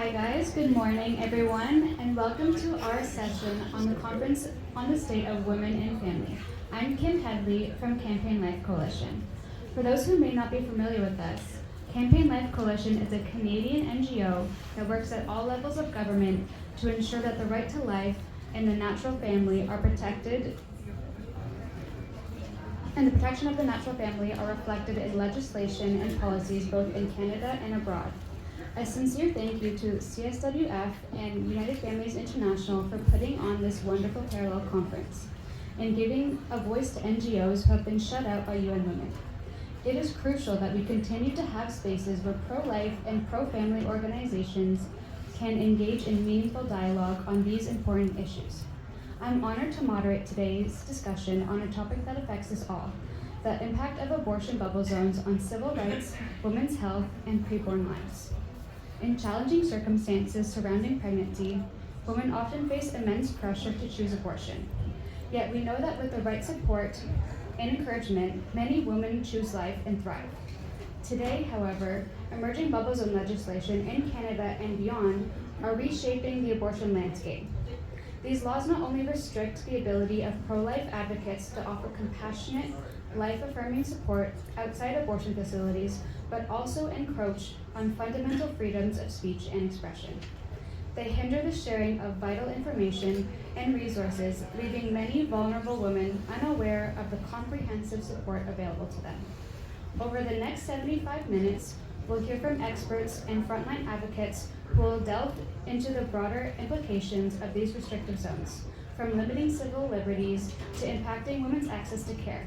Hi guys, good morning everyone, and welcome to our session on the Conference on the State of Women and Family. I'm Kim Headley from Campaign Life Coalition. For those who may not be familiar with us, Campaign Life Coalition is a Canadian NGO that works at all levels of government to ensure that the right to life and the natural family are protected, and the protection of the natural family are reflected in legislation and policies both in Canada and abroad. A sincere thank you to CSWF and United Families International for putting on this wonderful parallel conference and giving a voice to NGOs who have been shut out by UN Women. It is crucial that we continue to have spaces where pro-life and pro-family organizations can engage in meaningful dialogue on these important issues. I'm honored to moderate today's discussion on a topic that affects us all, the impact of abortion bubble zones on civil rights, women's health, and preborn lives. In challenging circumstances surrounding pregnancy, women often face immense pressure to choose abortion. Yet we know that with the right support and encouragement, many women choose life and thrive. Today, however, emerging bubble zone legislation in Canada and beyond are reshaping the abortion landscape. These laws not only restrict the ability of pro-life advocates to offer compassionate, life-affirming support outside abortion facilities, but also encroach on fundamental freedoms of speech and expression. They hinder the sharing of vital information and resources, leaving many vulnerable women unaware of the comprehensive support available to them. Over the next 75 minutes, we'll hear from experts and frontline advocates who will delve into the broader implications of these restrictive zones, from limiting civil liberties to impacting women's access to care.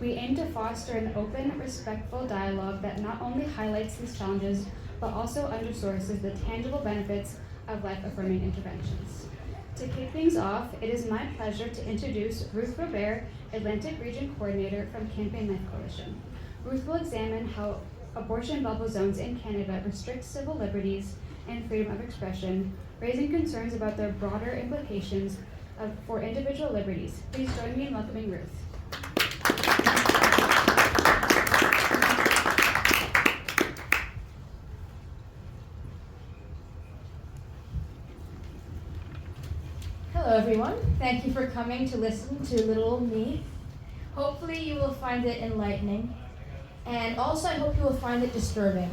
We aim to foster an open, respectful dialogue that not only highlights these challenges, but also underscores the tangible benefits of life-affirming interventions. To kick things off, it is my pleasure to introduce Ruth Robert, Atlantic Region Coordinator from Campaign Life Coalition. Ruth will examine how abortion bubble zones in Canada restrict civil liberties and freedom of expression, raising concerns about their broader implications for individual liberties. Please join me in welcoming Ruth. Hello everyone, thank you for coming to listen to little old me. Hopefully you will find it enlightening, and also I hope you will find it disturbing,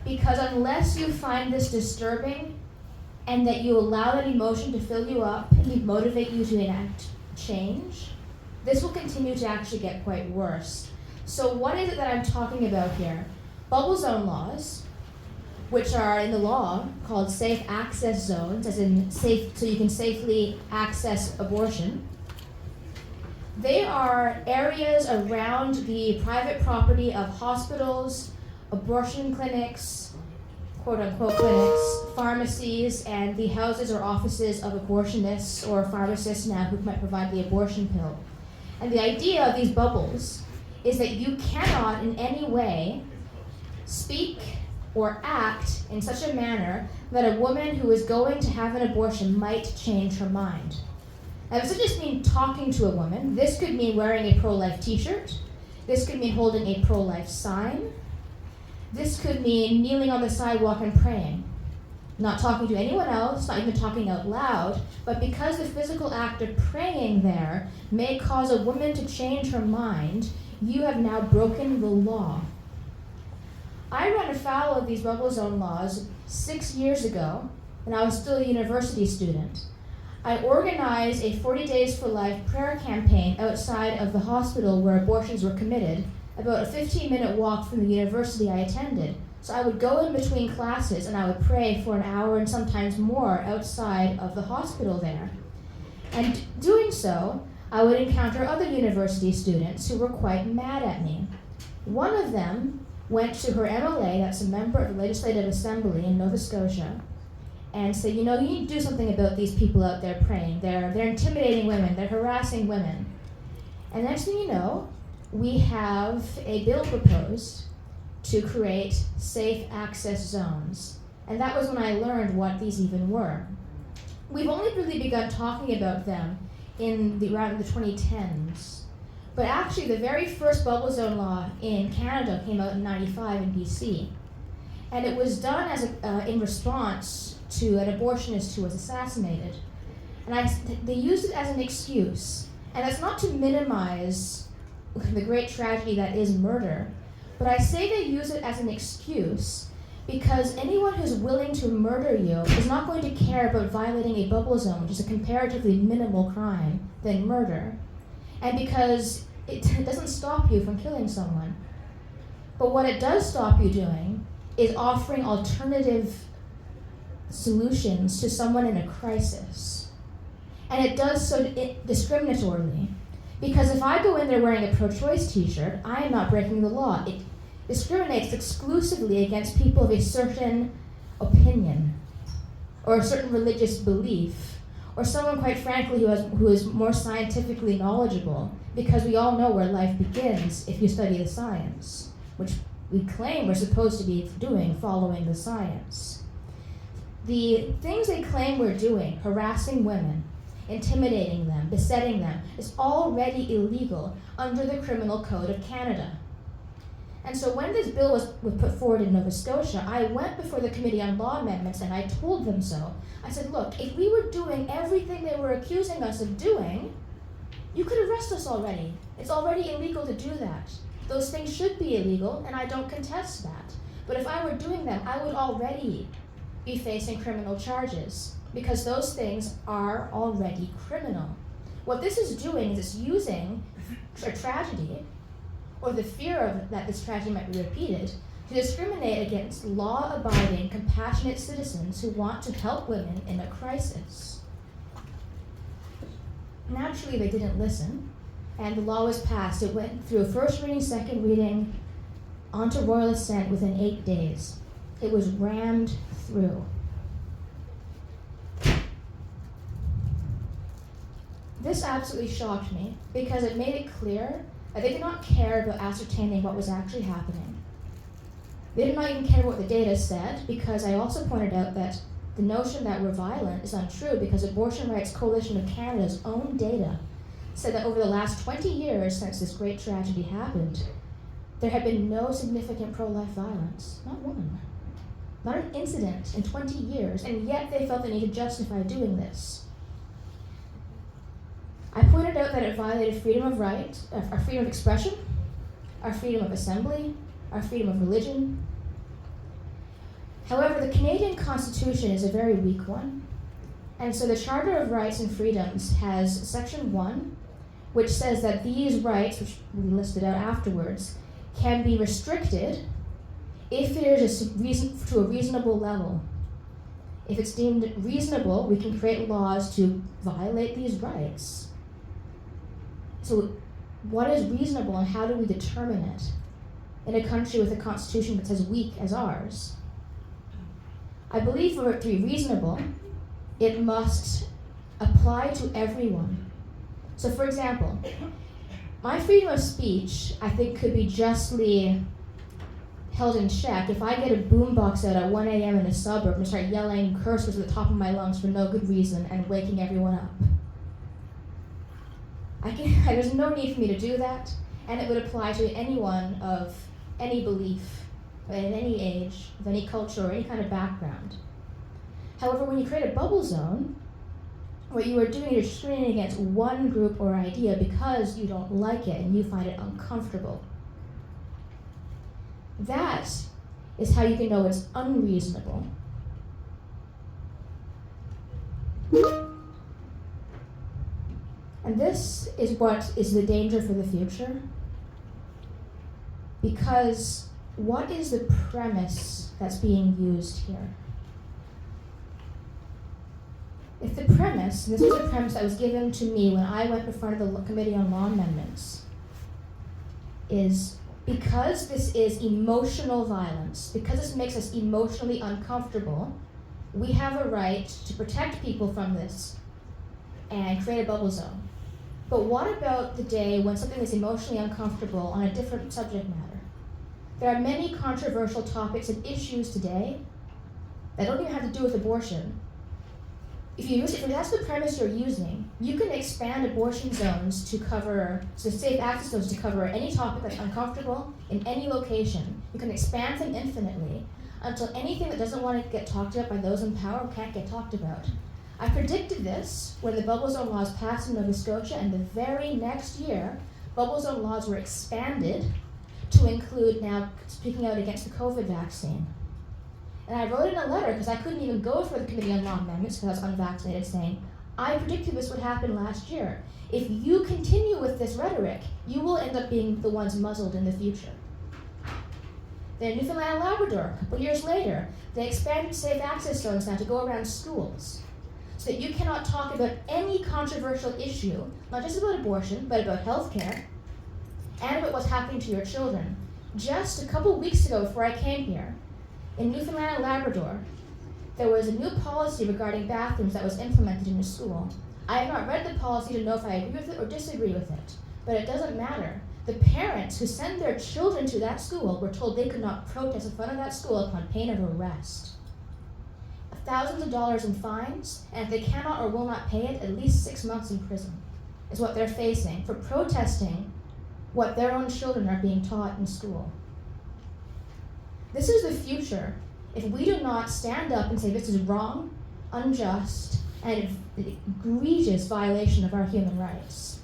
because unless you find this disturbing and that you allow that emotion to fill you up and motivate you to enact change, this will continue to actually get quite worse. So what is it that I'm talking about here? Bubble zone laws, which are in the law called safe access zones, as in safe, so you can safely access abortion. They are areas around the private property of hospitals, abortion clinics, quote unquote clinics, pharmacies, and the houses or offices of abortionists or pharmacists now who might provide the abortion pill. And the idea of these bubbles is that you cannot in any way speak or act in such a manner that a woman who is going to have an abortion might change her mind. Now, this doesn't just mean talking to a woman. This could mean wearing a pro-life t-shirt. This could mean holding a pro-life sign. This could mean kneeling on the sidewalk and praying. Not talking to anyone else, not even talking out loud, but because the physical act of praying there may cause a woman to change her mind, you have now broken the law. I ran afoul of these bubble zone laws 6 years ago, when I was still a university student. I organized a 40 Days for Life prayer campaign outside of the hospital where abortions were committed, about a 15-minute walk from the university I attended. So I would go in between classes and I would pray for an hour and sometimes more outside of the hospital there. And doing so, I would encounter other university students who were quite mad at me. One of them went to her MLA, that's a member of the Legislative Assembly in Nova Scotia, and said, you need to do something about these people out there praying. They're intimidating women, they're harassing women. And next thing you know, we have a bill proposed to create safe access zones. And that was when I learned what these even were. We've only really begun talking about them around the 2010s. But actually, the very first bubble zone law in Canada came out in '95 in BC. And it was done in response to an abortionist who was assassinated. And they used it as an excuse. And that's not to minimize the great tragedy that is murder, but I say they use it as an excuse because anyone who's willing to murder you is not going to care about violating a bubble zone, which is a comparatively minimal crime, than murder. And because it doesn't stop you from killing someone. But what it does stop you doing is offering alternative solutions to someone in a crisis. And it does so discriminatorily. Because if I go in there wearing a pro-choice t-shirt, I am not breaking the law. It discriminates exclusively against people of a certain opinion, or a certain religious belief, or someone, quite frankly, who is more scientifically knowledgeable, because we all know where life begins if you study the science, which we claim we're supposed to be doing following the science. The things they claim we're doing, harassing women, intimidating them, besetting them, is already illegal under the Criminal Code of Canada. And so when this bill was put forward in Nova Scotia, I went before the Committee on Law Amendments and I told them so. I said, look, if we were doing everything they were accusing us of doing, you could arrest us already. It's already illegal to do that. Those things should be illegal, and I don't contest that. But if I were doing them, I would already be facing criminal charges, because those things are already criminal. What this is doing is it's using a tragedy, or the fear of that this tragedy might be repeated, to discriminate against law-abiding, compassionate citizens who want to help women in a crisis. Naturally, they didn't listen, and the law was passed. It went through a first reading, second reading, onto royal assent within 8 days. It was rammed through. This absolutely shocked me because it made it clear that they did not care about ascertaining what was actually happening. They did not even care what the data said, because I also pointed out that the notion that we're violent is untrue, because Abortion Rights Coalition of Canada's own data said that over the last 20 years since this great tragedy happened, there had been no significant pro-life violence, not one. Not an incident in 20 years, and yet they felt the need to justify doing this. I pointed out that it violated freedom of right, our freedom of expression, our freedom of assembly, our freedom of religion. However, the Canadian Constitution is a very weak one, and so the Charter of Rights and Freedoms has Section 1, which says that these rights, which we listed out afterwards, can be restricted if it is to a reasonable level. If it's deemed reasonable, we can create laws to violate these rights. So what is reasonable, and how do we determine it in a country with a constitution that's as weak as ours? I believe for it to be reasonable, it must apply to everyone. So for example, my freedom of speech, I think, could be justly held in check if I get a boombox out at 1 a.m. in a suburb and start yelling curse words at the top of my lungs for no good reason and waking everyone up. There's no need for me to do that, and it would apply to anyone of any belief, in any age, of any culture, or any kind of background. However, when you create a bubble zone, what you are doing is discriminating against one group or idea because you don't like it and you find it uncomfortable. That is how you can know it's unreasonable. And this is what is the danger for the future. Because what is the premise that's being used here? If the premise, and this was a premise that was given to me when I went before the Committee on Law Amendments, is because this is emotional violence, because this makes us emotionally uncomfortable, we have a right to protect people from this and create a bubble zone. But what about the day when something is emotionally uncomfortable on a different subject matter? There are many controversial topics and issues today that don't even have to do with abortion. If that's the premise you're using, you can expand abortion zones to cover, so safe access zones to cover any topic that's uncomfortable in any location. You can expand them infinitely. until anything that doesn't want to get talked about by those in power can't get talked about. I predicted this when the bubble zone laws passed in Nova Scotia, and the very next year, bubble zone laws were expanded to include now speaking out against the COVID vaccine. And I wrote in a letter, because I couldn't even go for the Committee on Law Amendments because I was unvaccinated, saying, I predicted this would happen last year. If you continue with this rhetoric, you will end up being the ones muzzled in the future. Then Newfoundland and Labrador, a couple years later, they expanded safe access zones now to go around schools, so that you cannot talk about any controversial issue, not just about abortion, but about healthcare, and about what's happening to your children. Just a couple weeks ago, before I came here, in Newfoundland and Labrador, there was a new policy regarding bathrooms that was implemented in a school. I have not read the policy to know if I agree with it or disagree with it, but it doesn't matter. The parents who send their children to that school were told they could not protest in front of that school upon pain of arrest. Thousands of dollars in fines, and if they cannot or will not pay it, at least 6 months in prison is what they're facing for protesting what their own children are being taught in school. This is the future if we do not stand up and say this is wrong, unjust, and an egregious violation of our human rights.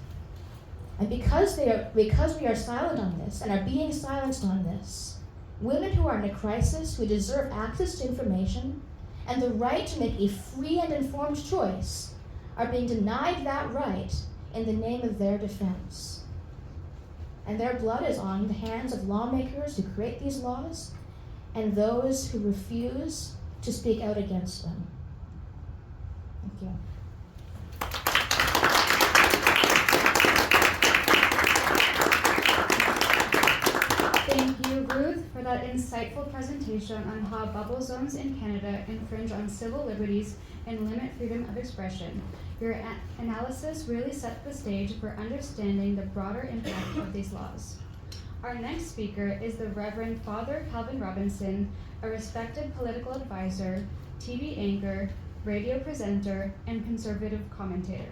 And because we are silent on this and are being silenced on this, women who are in a crisis, who deserve access to information and the right to make a free and informed choice, are being denied that right in the name of their defense. And their blood is on the hands of lawmakers who create these laws and those who refuse to speak out against them. Thank you. Thank you, Ruth, for that insightful presentation on how bubble zones in Canada infringe on civil liberties and limit freedom of expression. Your analysis really set the stage for understanding the broader impact of these laws. Our next speaker is the Reverend Father Calvin Robinson, a respected political advisor, TV anchor, radio presenter, and conservative commentator.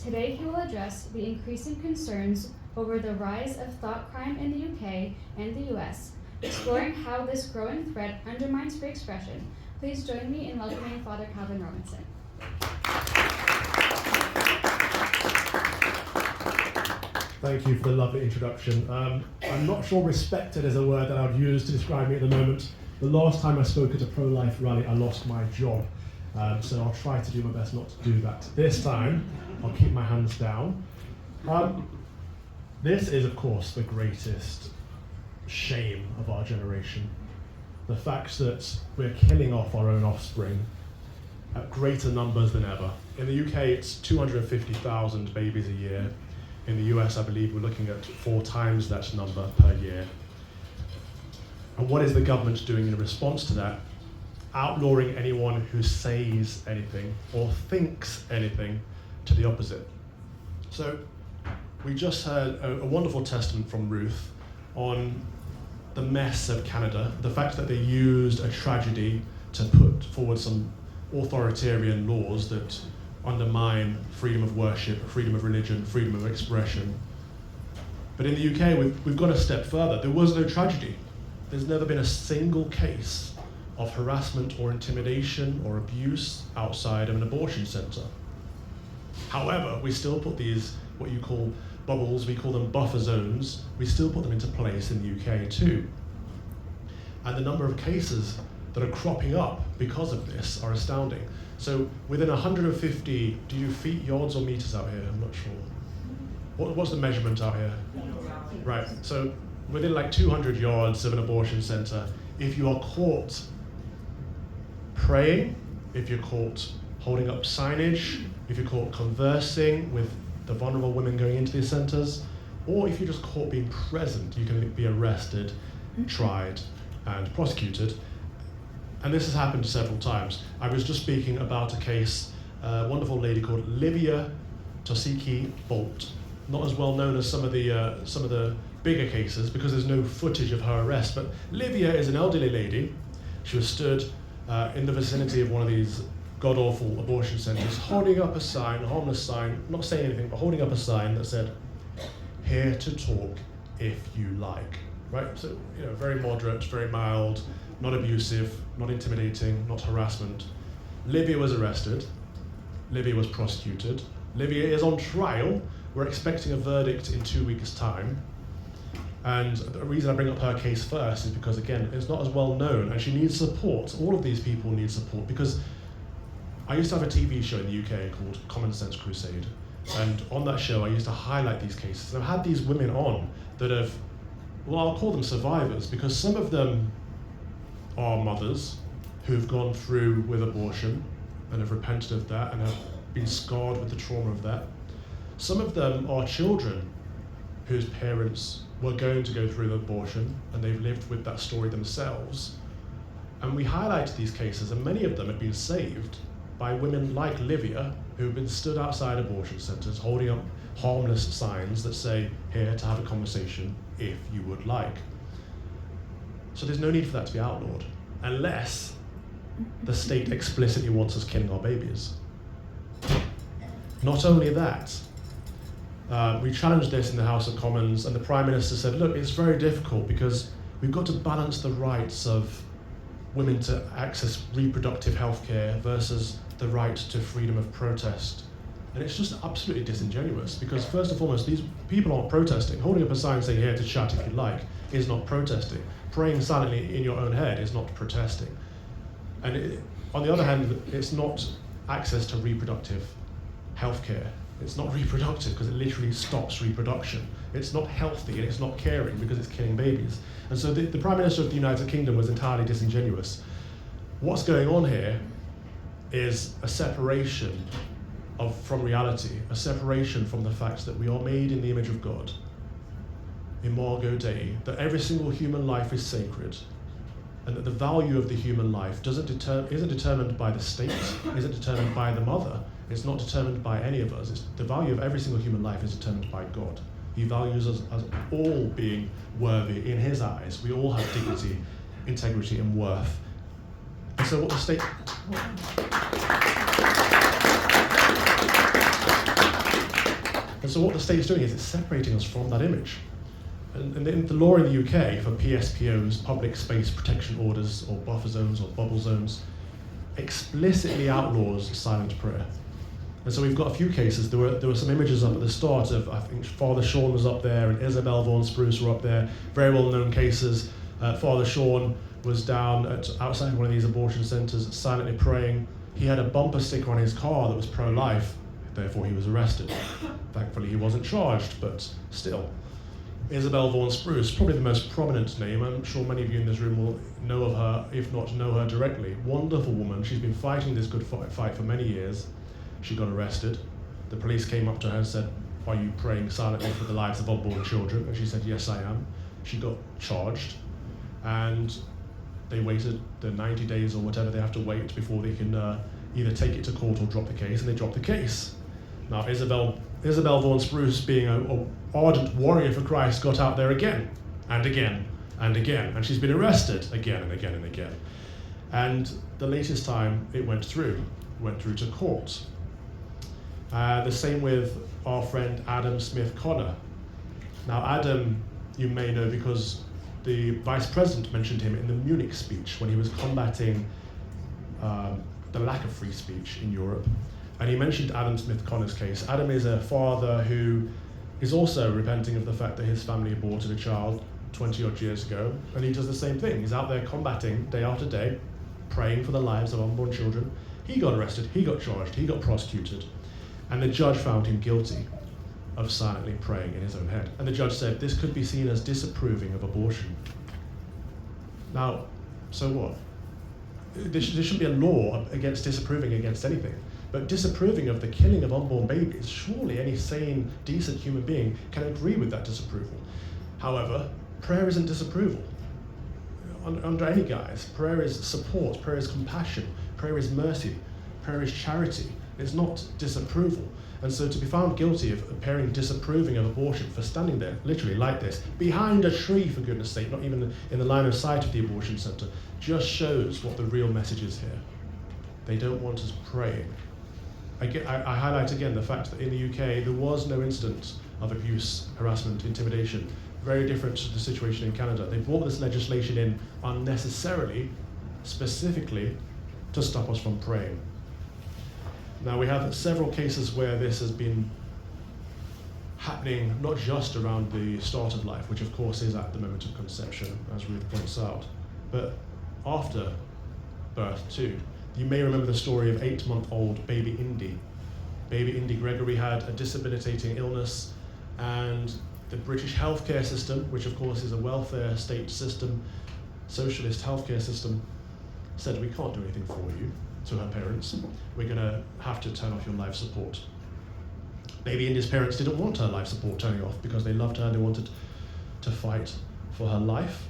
Today he will address the increasing concerns over the rise of thought crime in the UK and the US, exploring how this growing threat undermines free expression. Please join me in welcoming Father Calvin Robinson. Thank you for the lovely introduction. I'm not sure respected is a word that I would use to describe me at the moment. The last time I spoke at a pro-life rally, I lost my job. So I'll try to do my best not to do that. This time, I'll keep my hands down. This is, of course, the greatest shame of our generation. The fact that we're killing off our own offspring at greater numbers than ever. In the UK, it's 250,000 babies a year. In the US, I believe we're looking at 4 times that number per year. And what is the government doing in response to that? Outlawing anyone who says anything or thinks anything to the opposite. So we just heard a wonderful testament from Ruth on the mess of Canada, the fact that they used a tragedy to put forward some authoritarian laws that undermine freedom of worship, freedom of religion, freedom of expression. But in the UK, we've gone a step further. There was no tragedy. There's never been a single case of harassment or intimidation or abuse outside of an abortion centre. However, we still put these, what you call bubbles, we call them buffer zones, we still put them into place in the UK too. And the number of cases that are cropping up because of this are astounding. So within 150, do you feet, yards or meters out here? I'm not sure. What's the measurement out here? Right, so within like 200 yards of an abortion centre, if you are caught praying, if you're caught holding up signage, if you're caught conversing with the vulnerable women going into these centres, or if you're just caught being present, you can be arrested, tried, and prosecuted. And this has happened several times. I was just speaking about a case, a wonderful lady called Livia Tosiki Bolt, not as well known as some of the bigger cases because there's no footage of her arrest, but Livia is an elderly lady. She was stood in the vicinity of one of these god-awful abortion centres, holding up a sign, a harmless sign, not saying anything, but holding up a sign that said, "Here to talk if you like." Right? So, very moderate, very mild, not abusive, not intimidating, not harassment. Livia was arrested. Livia was prosecuted. Livia is on trial. We're expecting a verdict in 2 weeks' time. And the reason I bring up her case first is because, again, it's not as well known, and she needs support. All of these people need support, because I used to have a TV show in the UK called Common Sense Crusade. And on that show, I used to highlight these cases. And I've had these women on that have, well, I'll call them survivors, because some of them are mothers who've gone through with abortion and have repented of that and have been scarred with the trauma of that. Some of them are children whose parents were going to go through the abortion and they've lived with that story themselves. And we highlighted these cases, and many of them have been saved by women like Livia, who have been stood outside abortion centres holding up harmless signs that say, here to have a conversation if you would like. So there's no need for that to be outlawed, unless the state explicitly wants us killing our babies. Not only that, we challenged this in the House of Commons, and the Prime Minister said, look, it's very difficult because we've got to balance the rights of women to access reproductive health care versus the right to freedom of protest. And it's just absolutely disingenuous, because first and foremost, these people aren't protesting. Holding up a sign saying here to chat if you like is not protesting. Praying silently in your own head is not protesting. And on the other hand, it's not access to reproductive health care. It's not reproductive because it literally stops reproduction. It's not healthy and it's not caring because it's killing babies. And so the Prime Minister of the United Kingdom was entirely disingenuous. What's going on here is a separation from reality, a separation from the fact that we are made in the image of God, Imago Dei, that every single human life is sacred, and that the value of the human life isn't determined by the state, isn't determined by the mother, it's not determined by any of us. The value of every single human life is determined by God. He values us as all being worthy in his eyes. We all have dignity, integrity, and worth. And so what the state... And so what the state is doing is it's separating us from that image. And the law in the UK for PSPOs, public space protection orders, or buffer zones, or bubble zones, explicitly outlaws silent prayer. And so we've got a few cases. There were some images up at the start of, I think Father Sean was up there and Isabel Vaughan Spruce were up there, very well-known cases. Father Sean was down outside one of these abortion centres silently praying. He had a bumper sticker on his car that was pro-life, therefore he was arrested. Thankfully he wasn't charged, but still. Isabel Vaughan Spruce, probably the most prominent name. I'm sure many of you in this room will know of her, if not know her directly. Wonderful woman. She's been fighting this good fight for many years. She got arrested. The police came up to her and said, are you praying silently for the lives of unborn children? And she said, yes, I am. She got charged, and they waited the 90 days or whatever they have to wait before they can either take it to court or drop the case, and they dropped the case. Now, Isabel Vaughan Spruce, being an ardent warrior for Christ, got out there again, and again, and again, and she's been arrested again and again and again. And the latest time it went through to court. The same with our friend Adam Smith Connor. Now, Adam, you may know because the Vice President mentioned him in the Munich speech when he was combating the lack of free speech in Europe. And he mentioned Adam Smith Connor's case. Adam is a father who is also repenting of the fact that his family aborted a child 20 odd years ago, and he does the same thing. He's out there combating day after day, praying for the lives of unborn children. He got arrested, he got charged, he got prosecuted, and the judge found him guilty of silently praying in his own head. And the judge said this could be seen as disapproving of abortion. Now, so what? There shouldn't be a law against disapproving against anything. But disapproving of the killing of unborn babies, surely any sane, decent human being can agree with that disapproval. However, prayer isn't disapproval. Under any guise, prayer is support, prayer is compassion, prayer is mercy, prayer is charity. It's not disapproval. And so to be found guilty of appearing disapproving of abortion for standing there, literally like this, behind a tree, for goodness sake, not even in the line of sight of the abortion centre, just shows what the real message is here. They don't want us praying. I highlight again the fact that in the UK there was no incident of abuse, harassment, intimidation. Very different to the situation in Canada. They brought this legislation in unnecessarily, specifically to stop us from praying. Now we have several cases where this has been happening not just around the start of life, which of course is at the moment of conception, as Ruth points out, but after birth too. You may remember the story of 8-month-old baby Indy. Baby Indy Gregory had a debilitating illness, and the British healthcare system, which of course is a welfare state system, socialist healthcare system, said, we can't do anything for you, to her parents. We're going to have to turn off your life support. Baby Indy's parents didn't want her life support turning off because they loved her and they wanted to fight for her life.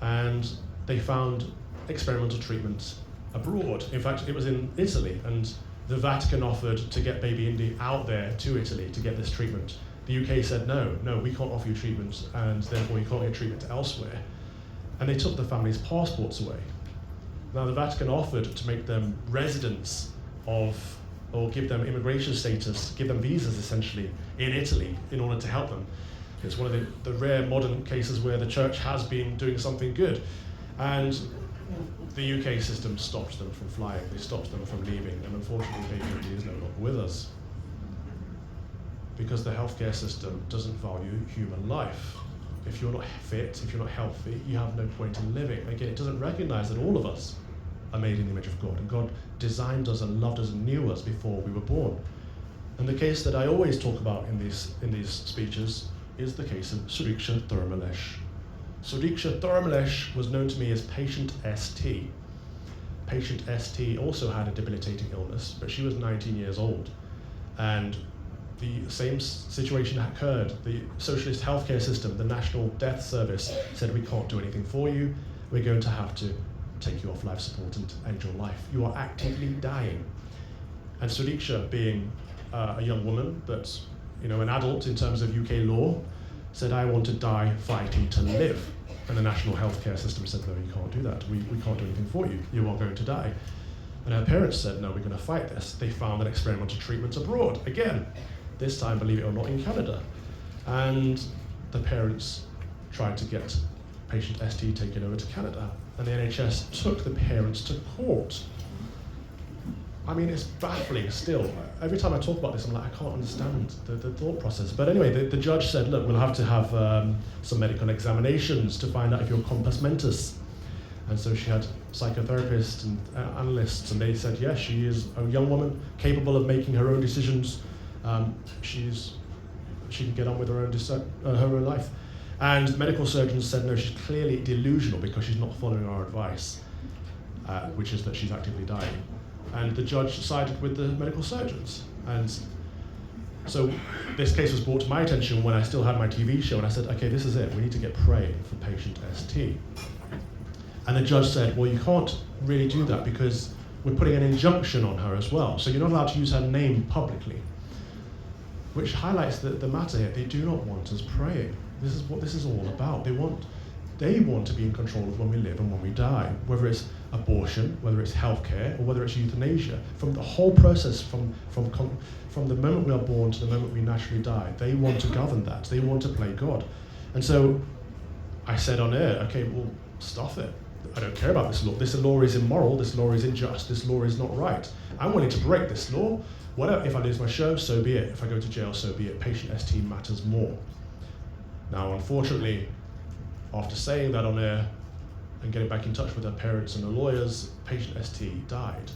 And they found experimental treatment abroad. In fact, it was in Italy, and the Vatican offered to get baby Indy out there to Italy to get this treatment. The UK said, no, we can't offer you treatment, and therefore you can't get treatment elsewhere. And they took the family's passports away. Now the Vatican offered to make them residents of, or give them immigration status, give them visas essentially, in Italy in order to help them. It's one of the rare modern cases where the church has been doing something good. And the UK system stopped them from flying, they stopped them from leaving, and unfortunately baby Indy is no longer with us. Because the healthcare system doesn't value human life. If you're not fit, if you're not healthy, you have no point in living. Again, it doesn't recognize that all of us are made in the image of God, and God designed us and loved us and knew us before we were born. And the case that I always talk about in these speeches is the case of Suriksha Thurmalesh. Suriksha Thurmalesh was known to me as Patient ST. Patient ST also had a debilitating illness, but she was 19 years old. And the same situation occurred. The socialist healthcare system, the National Death Service, said, we can't do anything for you. We're going to have to take you off life support and end your life. You are actively dying. And Suriksha, being a young woman, but an adult in terms of UK law, said, I want to die fighting to live. And the national healthcare system said, no, you can't do that. We can't do anything for you. You are going to die. And her parents said, no, we're going to fight this. They found an experimental treatment abroad. Again, this time, believe it or not, in Canada. And the parents tried to get patient ST taken over to Canada. And the NHS took the parents to court. I mean, it's baffling still. Every time I talk about this, I'm like, I can't understand the thought process. But anyway, the judge said, look, we'll have to have some medical examinations to find out if you're compos mentis. And so she had psychotherapists and analysts, and they said, yes, she is a young woman capable of making her own decisions. She can get on with her own life. And medical surgeons said, no, she's clearly delusional because she's not following our advice, which is that she's actively dying. And the judge sided with the medical surgeons. And so this case was brought to my attention when I still had my TV show, and I said, okay, this is it. We need to get praying for patient ST. And the judge said, well, you can't really do that because we're putting an injunction on her as well. So you're not allowed to use her name publicly, which highlights the matter here. They do not want us praying. This is what this is all about. They want to be in control of when we live and when we die, whether it's abortion, whether it's healthcare, or whether it's euthanasia. From the whole process, from the moment we are born to the moment we naturally die, they want to govern that. They want to play God. And so I said on air, okay, well, stuff it. I don't care about this law. This law is immoral. This law is unjust. This law is not right. I'm willing to break this law. Whatever. If I lose my show, so be it. If I go to jail, so be it. Patient ST matters more. Now, unfortunately, after saying that on air and getting back in touch with her parents and her lawyers, patient ST died.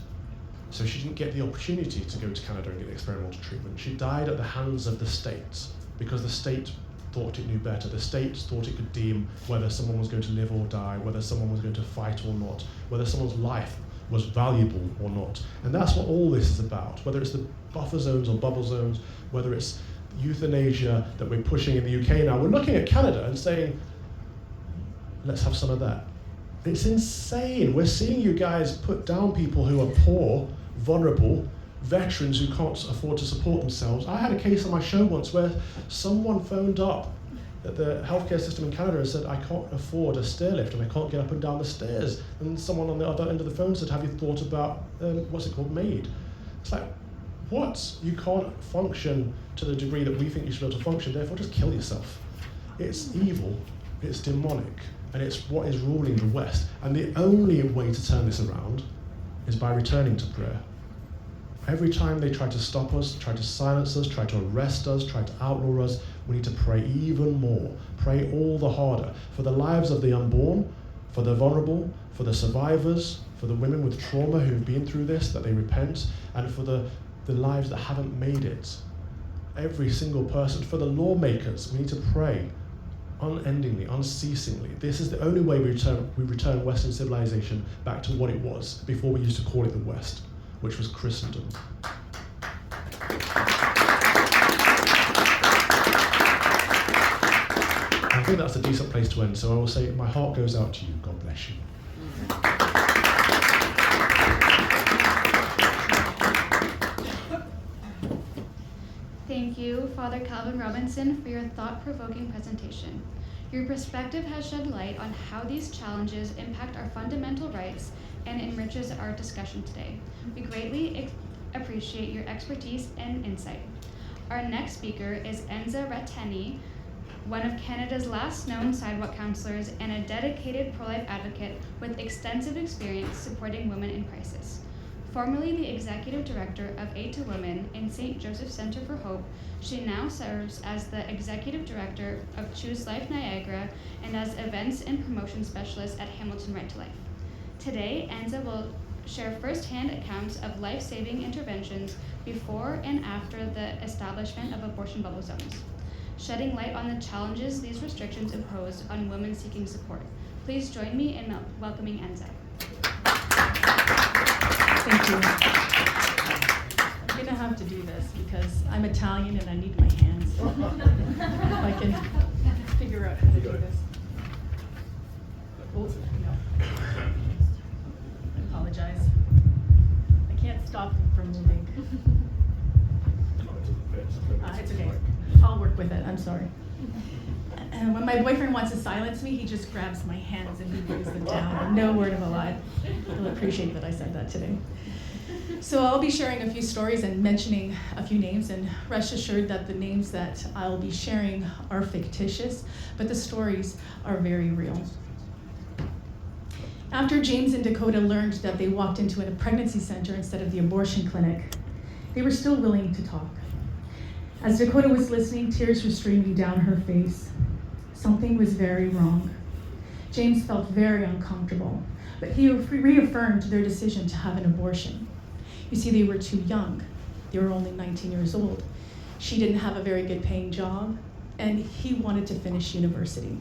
So she didn't get the opportunity to go to Canada and get the experimental treatment. She died at the hands of the state because the state thought it knew better. The state thought it could deem whether someone was going to live or die, whether someone was going to fight or not, whether someone's life was valuable or not. And that's what all this is about, whether it's the buffer zones or bubble zones, whether it's euthanasia that we're pushing in the UK now. We're looking at Canada and saying, let's have some of that. It's insane. We're seeing you guys put down people who are poor, vulnerable, veterans who can't afford to support themselves. I had a case on my show once where someone phoned up at the healthcare system in Canada and said, I can't afford a stair lift and I can't get up and down the stairs. And someone on the other end of the phone said, have you thought about, what's it called, MAID? It's like, What? You can't function to the degree that we think you should be able to function, therefore just kill yourself. It's evil, it's demonic, and it's what is ruling the West. And the only way to turn this around is by returning to prayer. Every time they try to stop us, try to silence us, try to arrest us, try to outlaw us, we need to pray even more. Pray all the harder for the lives of the unborn, for the vulnerable, for the survivors, for the women with trauma who've been through this, that they repent, and for the lives that haven't made it. Every single person. For the lawmakers, we need to pray unendingly, unceasingly. This is the only way we return Western civilization back to what it was before we used to call it the West, which was Christendom. I think that's a decent place to end, so I will say my heart goes out to you. God bless you. Thank you, Father Calvin Robinson, for your thought-provoking presentation. Your perspective has shed light on how these challenges impact our fundamental rights and enriches our discussion today. We greatly appreciate your expertise and insight. Our next speaker is Enza Rattenni, one of Canada's last known sidewalk counselors and a dedicated pro-life advocate with extensive experience supporting women in crisis. Formerly the executive director of Aid to Women in St. Joseph Center for Hope, she now serves as the executive director of Choose Life Niagara and as events and promotion specialist at Hamilton Right to Life. Today, Enza will share firsthand accounts of life-saving interventions before and after the establishment of abortion bubble zones, shedding light on the challenges these restrictions impose on women seeking support. Please join me in welcoming Enza. Thank you. I'm gonna have to do this because I'm Italian and I need my hands. If I can figure out how to do this. Oh, no. I apologize. I can't stop them from moving. It's okay. I'll work with it. I'm sorry. And when my boyfriend wants to silence me, he just grabs my hands and he brings them down. No word of a lie. He'll appreciate that I said that today. So I'll be sharing a few stories and mentioning a few names, and rest assured that the names that I'll be sharing are fictitious, but the stories are very real. After James and Dakota learned that they walked into a pregnancy center instead of the abortion clinic, they were still willing to talk. As Dakota was listening, tears were streaming down her face. Something was very wrong. James felt very uncomfortable, but he reaffirmed their decision to have an abortion. You see, they were too young. They were only 19 years old. She didn't have a very good paying job, and he wanted to finish university.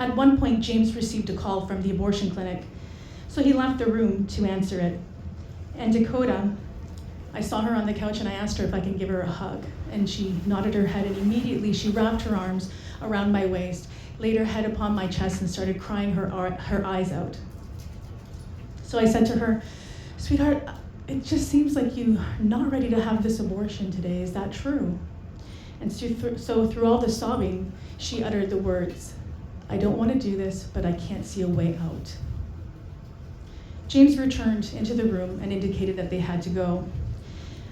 At one point, James received a call from the abortion clinic, so he left the room to answer it. And Dakota, I saw her on the couch and I asked her if I could give her a hug, and she nodded her head, and immediately she wrapped her arms around my waist, laid her head upon my chest, and started crying her eyes out. So I said to her, "Sweetheart, it just seems like you're not ready to have this abortion today. Is that true?" And so through all the sobbing, she uttered the words, "I don't want to do this, but I can't see a way out." James returned into the room and indicated that they had to go.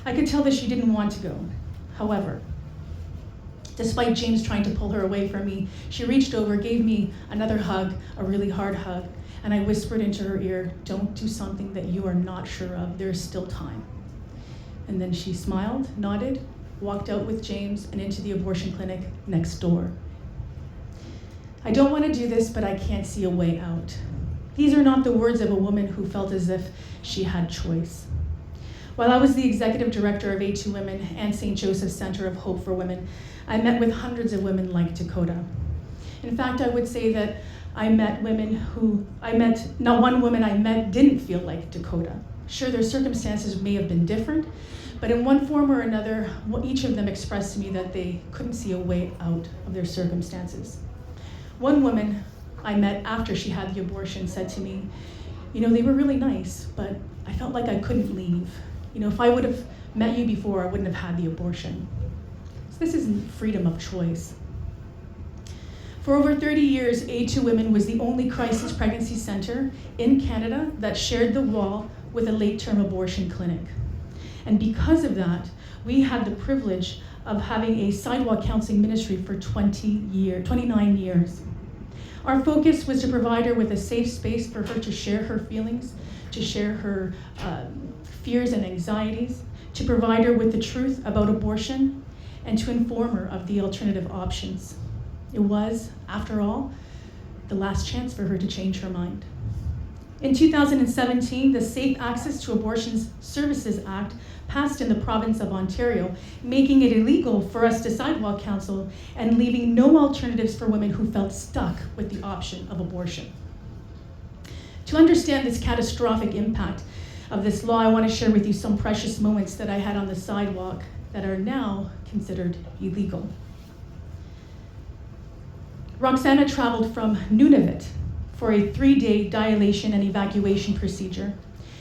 I could tell that she didn't want to go. However, despite James trying to pull her away from me, she reached over, gave me another hug, a really hard hug, and I whispered into her ear, "Don't do something that you are not sure of. There is still time." And then she smiled, nodded, walked out with James and into the abortion clinic next door. "I don't want to do this, but I can't see a way out." These are not the words of a woman who felt as if she had choice. While I was the executive director of Aid to Women and St. Joseph Center of Hope for Women, I met with hundreds of women like Dakota. In fact, I would say that not one woman I met didn't feel like Dakota. Sure, their circumstances may have been different, but in one form or another, each of them expressed to me that they couldn't see a way out of their circumstances. One woman I met after she had the abortion said to me, "They were really nice, but I felt like I couldn't leave. If I would have met you before, I wouldn't have had the abortion." So this isn't freedom of choice. For over 30 years, Aid to Women was the only crisis pregnancy center in Canada that shared the wall with a late-term abortion clinic. And because of that, we had the privilege of having a sidewalk counseling ministry for 29 years. Our focus was to provide her with a safe space for her to share her feelings, to share her fears and anxieties, to provide her with the truth about abortion, and to inform her of the alternative options. It was, after all, the last chance for her to change her mind. In 2017, the Safe Access to Abortion Services Act passed in the province of Ontario, making it illegal for us to sidewalk counsel and leaving no alternatives for women who felt stuck with the option of abortion. To understand this catastrophic impact of this law, I want to share with you some precious moments that I had on the sidewalk that are now considered illegal. Roxana traveled from Nunavut for a 3-day dilation and evacuation procedure.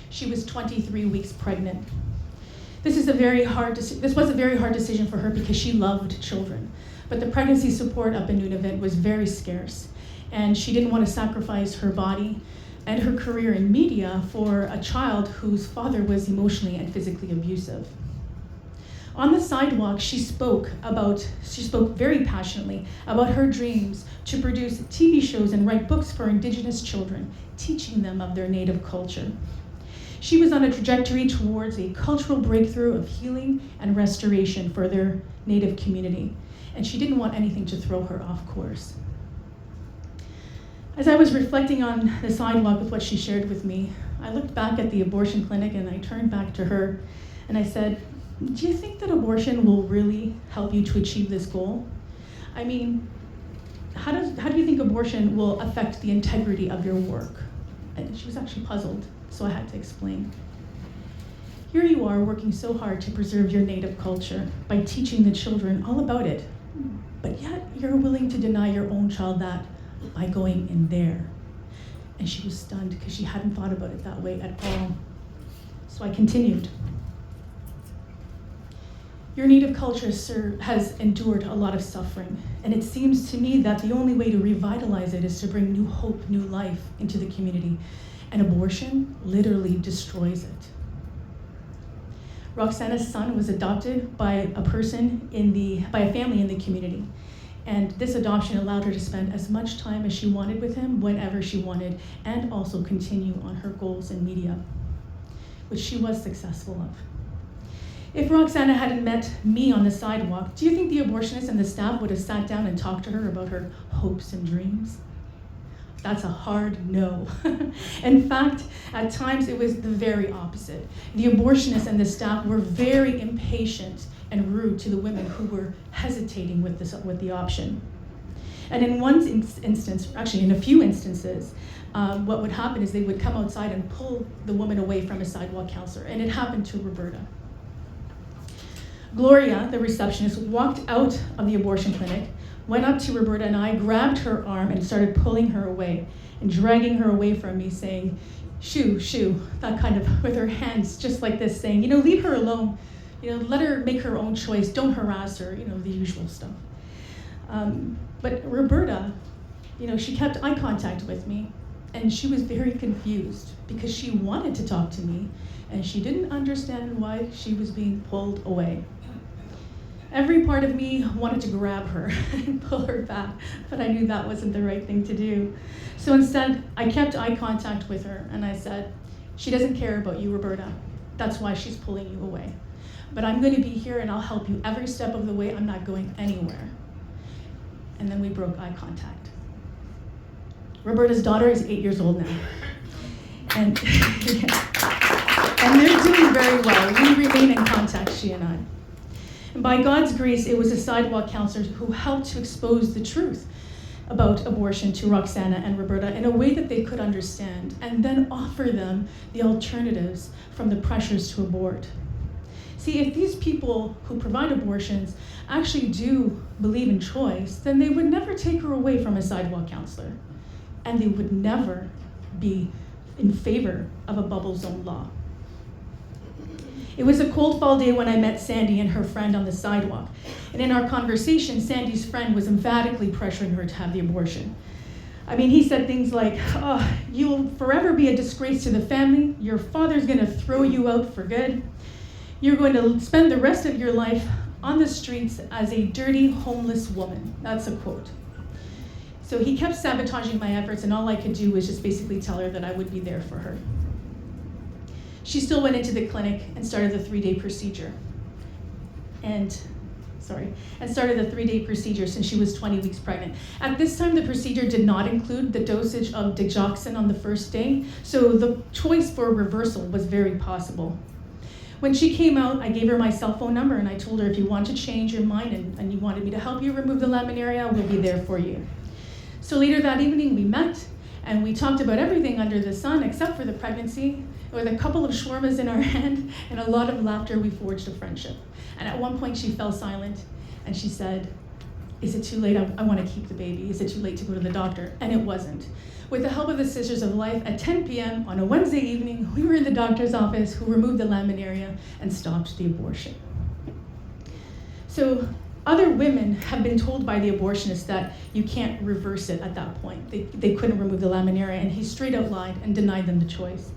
She was 23 weeks pregnant. This was a very hard decision for her because she loved children, but the pregnancy support up in Nunavut was very scarce, and she didn't want to sacrifice her body and her career in media for a child whose father was emotionally and physically abusive. On the sidewalk, she spoke very passionately about her dreams to produce TV shows and write books for Indigenous children, teaching them of their native culture. She was on a trajectory towards a cultural breakthrough of healing and restoration for their native community, and she didn't want anything to throw her off course. As I was reflecting on the sidewalk with what she shared with me, I looked back at the abortion clinic and I turned back to her and I said, "Do you think that abortion will really help you to achieve this goal? I mean, how do you think abortion will affect the integrity of your work?" And she was actually puzzled, so I had to explain. Here you are working so hard to preserve your native culture by teaching the children all about it, but yet you're willing to deny your own child that by going in there. And she was stunned because she hadn't thought about it that way at all. So I continued. Your native culture, sir, has endured a lot of suffering, and it seems to me that the only way to revitalize it is to bring new hope, new life into the community, and abortion literally destroys it. Roxana's son was adopted by a family in the community, and this adoption allowed her to spend as much time as she wanted with him whenever she wanted, and also continue on her goals in media, which she was successful of. If Roxana hadn't met me on the sidewalk, do you think the abortionist and the staff would have sat down and talked to her about her hopes and dreams? That's a hard no. In fact, at times it was the very opposite. The abortionist and the staff were very impatient and rude to the women who were hesitating with the option. And in one instance, actually in a few instances, what would happen is they would come outside and pull the woman away from a sidewalk counselor, and it happened to Roberta. Gloria, the receptionist, walked out of the abortion clinic, went up to Roberta and I, grabbed her arm and started pulling her away and dragging her away from me, saying, "Shoo, shoo," that kind of, with her hands just like this, saying, leave her alone, let her make her own choice, don't harass her, the usual stuff. But Roberta, she kept eye contact with me, and she was very confused because she wanted to talk to me and she didn't understand why she was being pulled away. Every part of me wanted to grab her and pull her back, but I knew that wasn't the right thing to do. So instead, I kept eye contact with her and I said, "She doesn't care about you, Roberta. That's why she's pulling you away. But I'm going to be here and I'll help you every step of the way. I'm not going anywhere." And then we broke eye contact. Roberta's daughter is 8 years old now. And they're doing very well. We remain in contact, she and I. And by God's grace, it was a sidewalk counselor who helped to expose the truth about abortion to Roxana and Roberta in a way that they could understand, and then offer them the alternatives from the pressures to abort. See, if these people who provide abortions actually do believe in choice, then they would never take her away from a sidewalk counselor, and they would never be in favor of a bubble zone law. It was a cold fall day when I met Sandy and her friend on the sidewalk. And in our conversation, Sandy's friend was emphatically pressuring her to have the abortion. He said things like, "Oh, you will forever be a disgrace to the family. Your father's gonna throw you out for good. You're going to spend the rest of your life on the streets as a dirty, homeless woman. That's a quote. So he kept sabotaging my efforts, and all I could do was just basically tell her that I would be there for her. She still went into the clinic and started the 3-day procedure. And started the 3-day procedure since she was 20 weeks pregnant. At this time, the procedure did not include the dosage of digoxin on the first day, so the choice for reversal was very possible. When she came out, I gave her my cell phone number and I told her, if you want to change your mind and you wanted me to help you remove the laminaria, we'll be there for you. So later that evening, we met and we talked about everything under the sun except for the pregnancy. With a couple of shawarmas in our hand and a lot of laughter, we forged a friendship. And at one point she fell silent and she said, is it too late? I want to keep the baby. Is it too late to go to the doctor? And it wasn't. With the help of the Sisters of Life, at 10 p.m. on a Wednesday evening, we were in the doctor's office who removed the laminaria and stopped the abortion. So other women have been told by the abortionist that you can't reverse it at that point. They couldn't remove the laminaria, and he straight out lied and denied them the choice.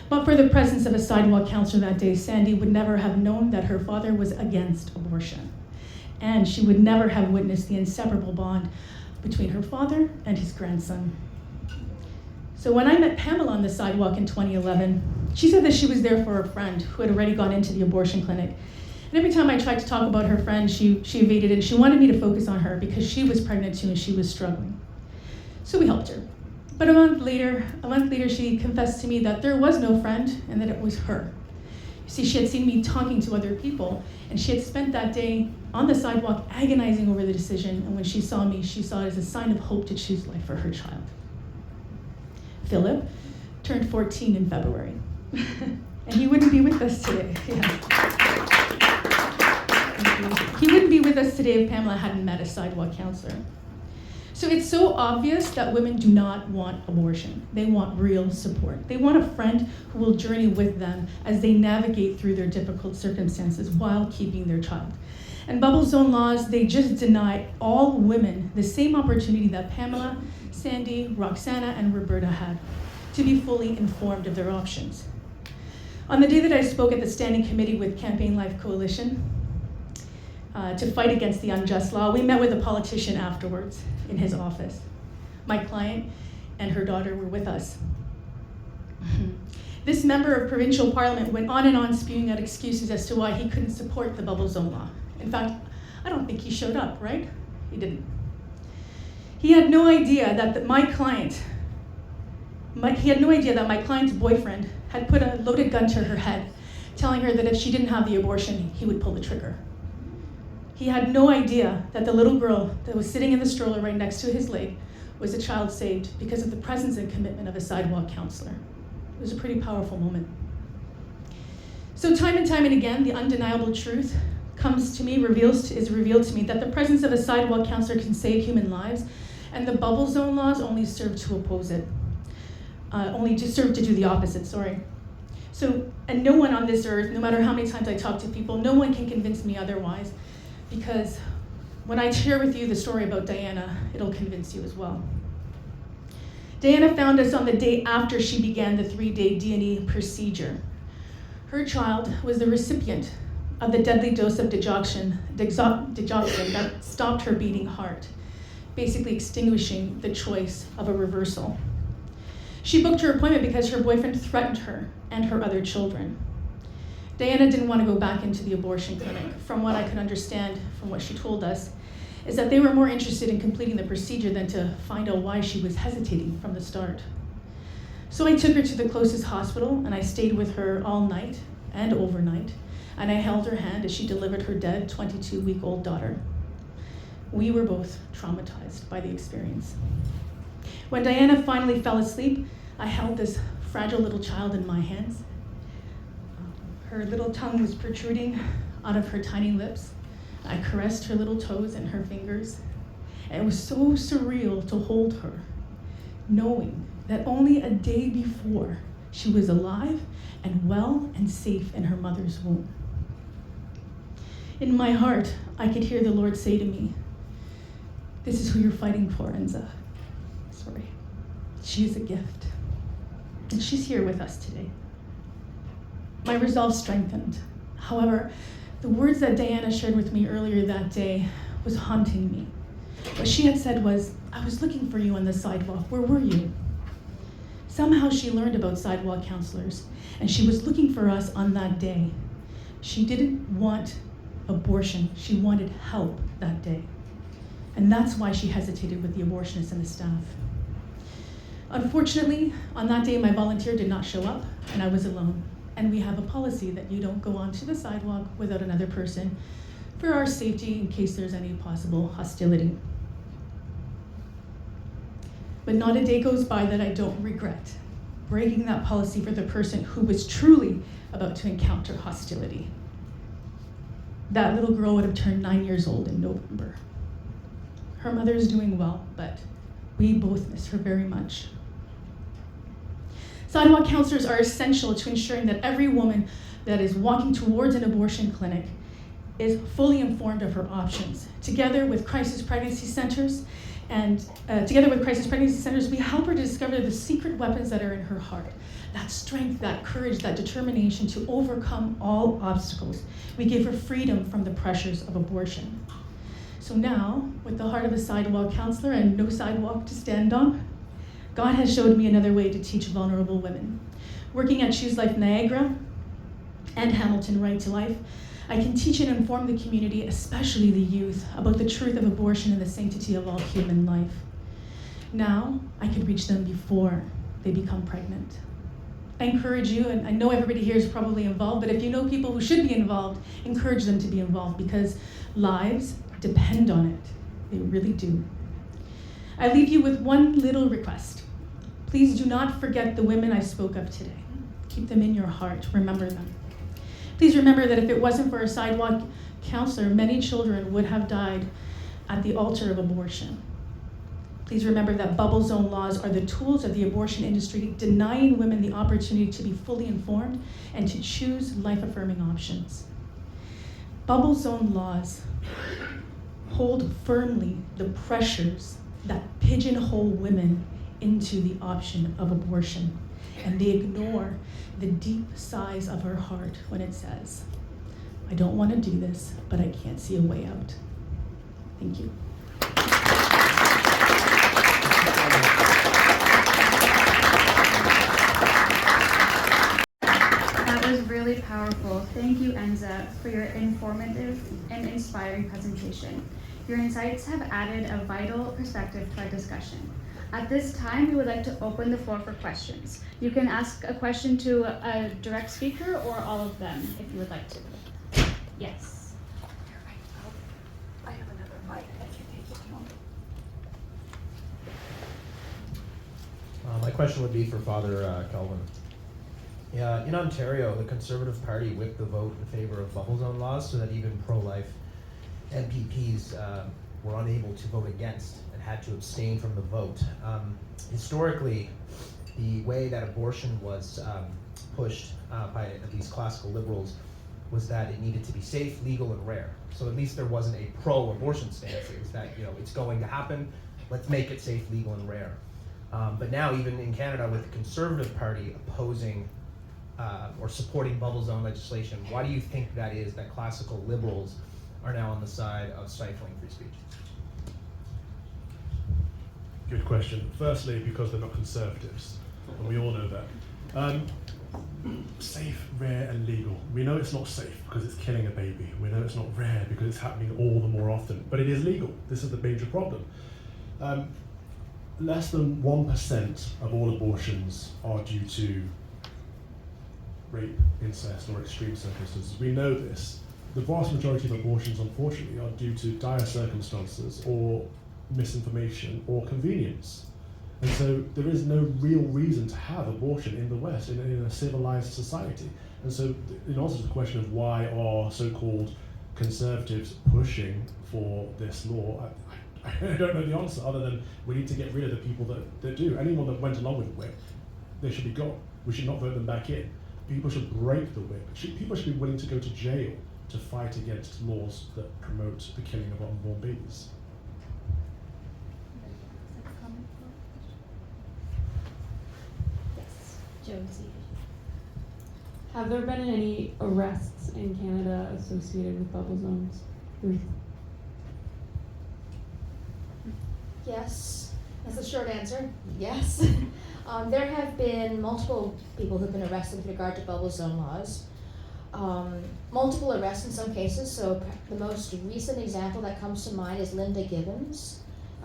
But for the presence of a sidewalk counselor that day, Sandy would never have known that her father was against abortion. And she would never have witnessed the inseparable bond between her father and his grandson. So when I met Pamela on the sidewalk in 2011, she said that she was there for a friend who had already gone into the abortion clinic. And every time I tried to talk about her friend, she evaded it, and she wanted me to focus on her because she was pregnant too and she was struggling. So we helped her. But a month later, she confessed to me that there was no friend and that it was her. You see, she had seen me talking to other people, and she had spent that day on the sidewalk agonizing over the decision, and when she saw me, she saw it as a sign of hope to choose life for her child. Philip turned 14 in February, and he wouldn't be with us today. Yeah. He wouldn't be with us today if Pamela hadn't met a sidewalk counselor. So it's so obvious that women do not want abortion. They want real support. They want a friend who will journey with them as they navigate through their difficult circumstances while keeping their child. And bubble zone laws, they just deny all women the same opportunity that Pamela, Sandy, Roxana, and Roberta had to be fully informed of their options. On the day that I spoke at the standing committee with Campaign Life Coalition to fight against the unjust law, we met with a politician afterwards in his office. My client and her daughter were with us. This member of provincial parliament went on and on spewing out excuses as to why he couldn't support the bubble zone law. In fact, I don't think he showed up, right? He didn't. He had no idea that my client's boyfriend had put a loaded gun to her head, telling her that if she didn't have the abortion, he would pull the trigger. He had no idea that the little girl that was sitting in the stroller right next to his leg was a child saved because of the presence and commitment of a sidewalk counselor. It was a pretty powerful moment. So time and again, the undeniable truth is revealed to me that the presence of a sidewalk counselor can save human lives, and the bubble zone laws only serve to oppose it. Only to serve to do the opposite, sorry. So, and no one on this earth, no matter how many times I talk to people, no one can convince me otherwise. Because when I share with you the story about Diana, it'll convince you as well. Diana found us on the day after she began the 3-day D&E procedure. Her child was the recipient of the deadly dose of digoxin that stopped her beating heart, basically extinguishing the choice of a reversal. She booked her appointment because her boyfriend threatened her and her other children. Diana didn't want to go back into the abortion clinic. From what I could understand from what she told us, is that they were more interested in completing the procedure than to find out why she was hesitating from the start. So I took her to the closest hospital and I stayed with her all night and overnight, and I held her hand as she delivered her dead 22-week-old daughter. We were both traumatized by the experience. When Diana finally fell asleep, I held this fragile little child in my hands. Her little tongue was protruding out of her tiny lips. I caressed her little toes and her fingers. And it was so surreal to hold her, knowing that only a day before she was alive and well and safe in her mother's womb. In my heart, I could hear the Lord say to me, "This is who you're fighting for, Enza." Sorry. She is a gift. And she's here with us today. My resolve strengthened. However, the words that Diana shared with me earlier that day was haunting me. What she had said was, "I was looking for you on the sidewalk. Where were you?" Somehow she learned about sidewalk counselors, and she was looking for us on that day. She didn't want abortion. She wanted help that day. And that's why she hesitated with the abortionist and the staff. Unfortunately, on that day, my volunteer did not show up, and I was alone. And we have a policy that you don't go onto the sidewalk without another person for our safety in case there's any possible hostility. But not a day goes by that I don't regret breaking that policy for the person who was truly about to encounter hostility. That little girl would have turned 9 years old in November. Her mother is doing well, but we both miss her very much. Sidewalk counselors are essential to ensuring that every woman that is walking towards an abortion clinic is fully informed of her options. Together with crisis pregnancy centers, we help her discover the secret weapons that are in her heart. That strength, that courage, that determination to overcome all obstacles. We give her freedom from the pressures of abortion. So now, with the heart of a sidewalk counselor and no sidewalk to stand on, God has showed me another way to teach vulnerable women. Working at Choose Life Niagara and Hamilton Right to Life, I can teach and inform the community, especially the youth, about the truth of abortion and the sanctity of all human life. Now, I can reach them before they become pregnant. I encourage you, and I know everybody here is probably involved, but if you know people who should be involved, encourage them to be involved because lives depend on it. They really do. I leave you with one little request. Please do not forget the women I spoke of today. Keep them in your heart. Remember them. Please remember that if it wasn't for a sidewalk counselor, many children would have died at the altar of abortion. Please remember that bubble zone laws are the tools of the abortion industry, denying women the opportunity to be fully informed and to choose life-affirming options. Bubble zone laws hold firmly the pressures that pigeonhole women into the option of abortion, and they ignore the deep sighs of her heart when it says, "I don't want to do this, but I can't see a way out." Thank you. That was really powerful. Thank you, Enza, for your informative and inspiring presentation. Your insights have added a vital perspective to our discussion. At this time, we would like to open the floor for questions. You can ask a question to a direct speaker or all of them if you would like to. Yes. I have another mic. I can take it home. My question would be for Father Kelvin. Yeah, in Ontario, the Conservative Party whipped the vote in favor of bubble zone laws so that even pro-life MPPs were unable to vote against and had to abstain from the vote. Historically, the way that abortion was pushed by these classical liberals was that it needed to be safe, legal, and rare. So at least there wasn't a pro-abortion stance. It was that, it's going to happen, let's make it safe, legal, and rare. But now, even in Canada, with the Conservative Party opposing or supporting bubble zone legislation, why do you think that is that classical liberals are now on the side of stifling free speech? Good question. Firstly, because they're not conservatives, and we all know that. Safe, rare, and legal. We know it's not safe because it's killing a baby. We know it's not rare because it's happening all the more often, but it is legal. This is the major problem. Less than 1% of all abortions are due to rape, incest, or extreme circumstances. We know this. The vast majority of abortions, unfortunately, are due to dire circumstances or misinformation or convenience. And so there is no real reason to have abortion in the West, in a civilized society. And so in answer to the question of why are so-called conservatives pushing for this law, I don't know the answer other than we need to get rid of the people that do. Anyone that went along with the whip, they should be gone. We should not vote them back in. People should break the whip. People should be willing to go to jail to fight against laws that promote the killing of unborn babies. Yes, Josie. Have there been any arrests in Canada associated with bubble zones? Ruth? Yes, that's the short answer. Yes. There have been multiple people who've been arrested with regard to bubble zone laws. Multiple arrests in some cases. So the most recent example that comes to mind is Linda Gibbons.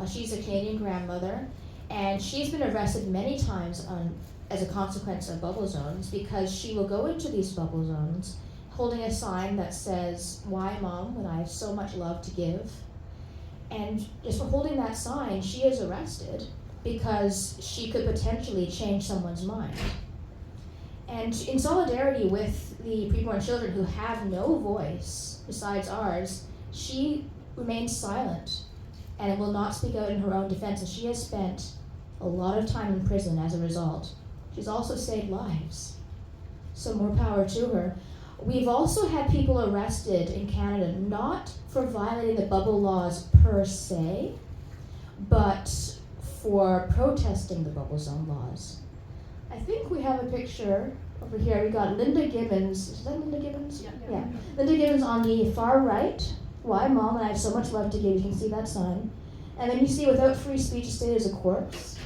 She's a Canadian grandmother, and she's been arrested many times as a consequence of bubble zones, because she will go into these bubble zones holding a sign that says, "Why, Mom, when I have so much love to give?" And just for holding that sign, she is arrested because she could potentially change someone's mind. And in solidarity with the preborn children who have no voice besides ours, she remains silent and will not speak out in her own defense, and she has spent a lot of time in prison as a result. She's also saved lives, so more power to her. We've also had people arrested in Canada, not for violating the bubble laws per se, but for protesting the bubble zone laws. I think we have a picture over here. We got Linda Gibbons. Is that Linda Gibbons? Yeah. Linda Gibbons on the far right. "Why, Mom, and I have so much love to give." You can see that sign. And then you see, "Without free speech, a state is a corpse."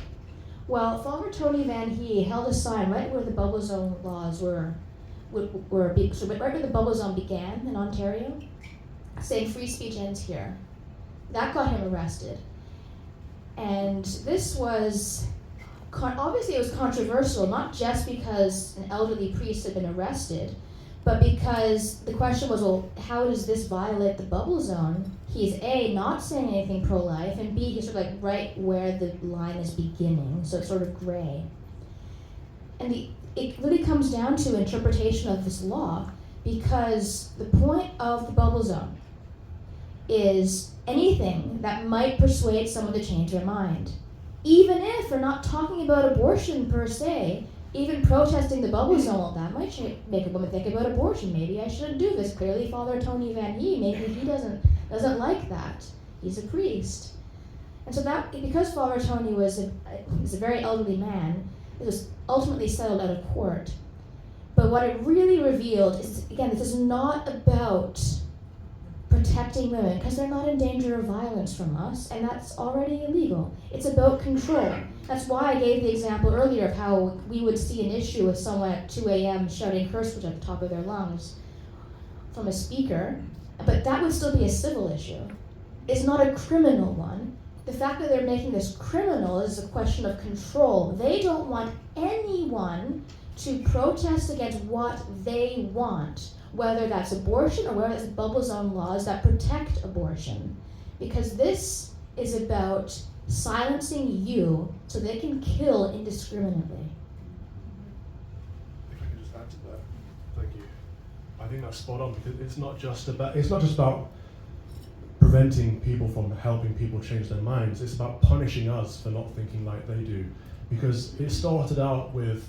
Well, Father Tony Van He held a sign right where the bubble zone laws so right where the bubble zone began in Ontario, saying "free speech ends here." That got him arrested. And this was, obviously it was controversial, not just because an elderly priest had been arrested, but because the question was, well, how does this violate the bubble zone? He's A, not saying anything pro-life, and B, he's sort of like right where the line is beginning, so it's sort of gray. And it really comes down to interpretation of this law, because the point of the bubble zone is anything that might persuade someone to change their mind. Even if we're not talking about abortion per se, even protesting the bubble zone, well, that might make a woman think about abortion. Maybe I shouldn't do this. Clearly, Father Tony Van He, maybe he doesn't like that. He's a priest. And so that, because Father Tony was a very elderly man, it was ultimately settled out of court. But what it really revealed is, again, this is not about protecting women, because they're not in danger of violence from us, and that's already illegal. It's about control. That's why I gave the example earlier of how we would see an issue with someone at 2 a.m. shouting curse words at the top of their lungs from a speaker, but that would still be a civil issue. It's not a criminal one. The fact that they're making this criminal is a question of control. They don't want anyone to protest against what they want, whether that's abortion or whether that's bubble zone laws that protect abortion. Because this is about silencing you so they can kill indiscriminately. If I can just add to that, thank you. I think that's spot on, because it's not just about preventing people from helping people change their minds. It's about punishing us for not thinking like they do. Because it started out with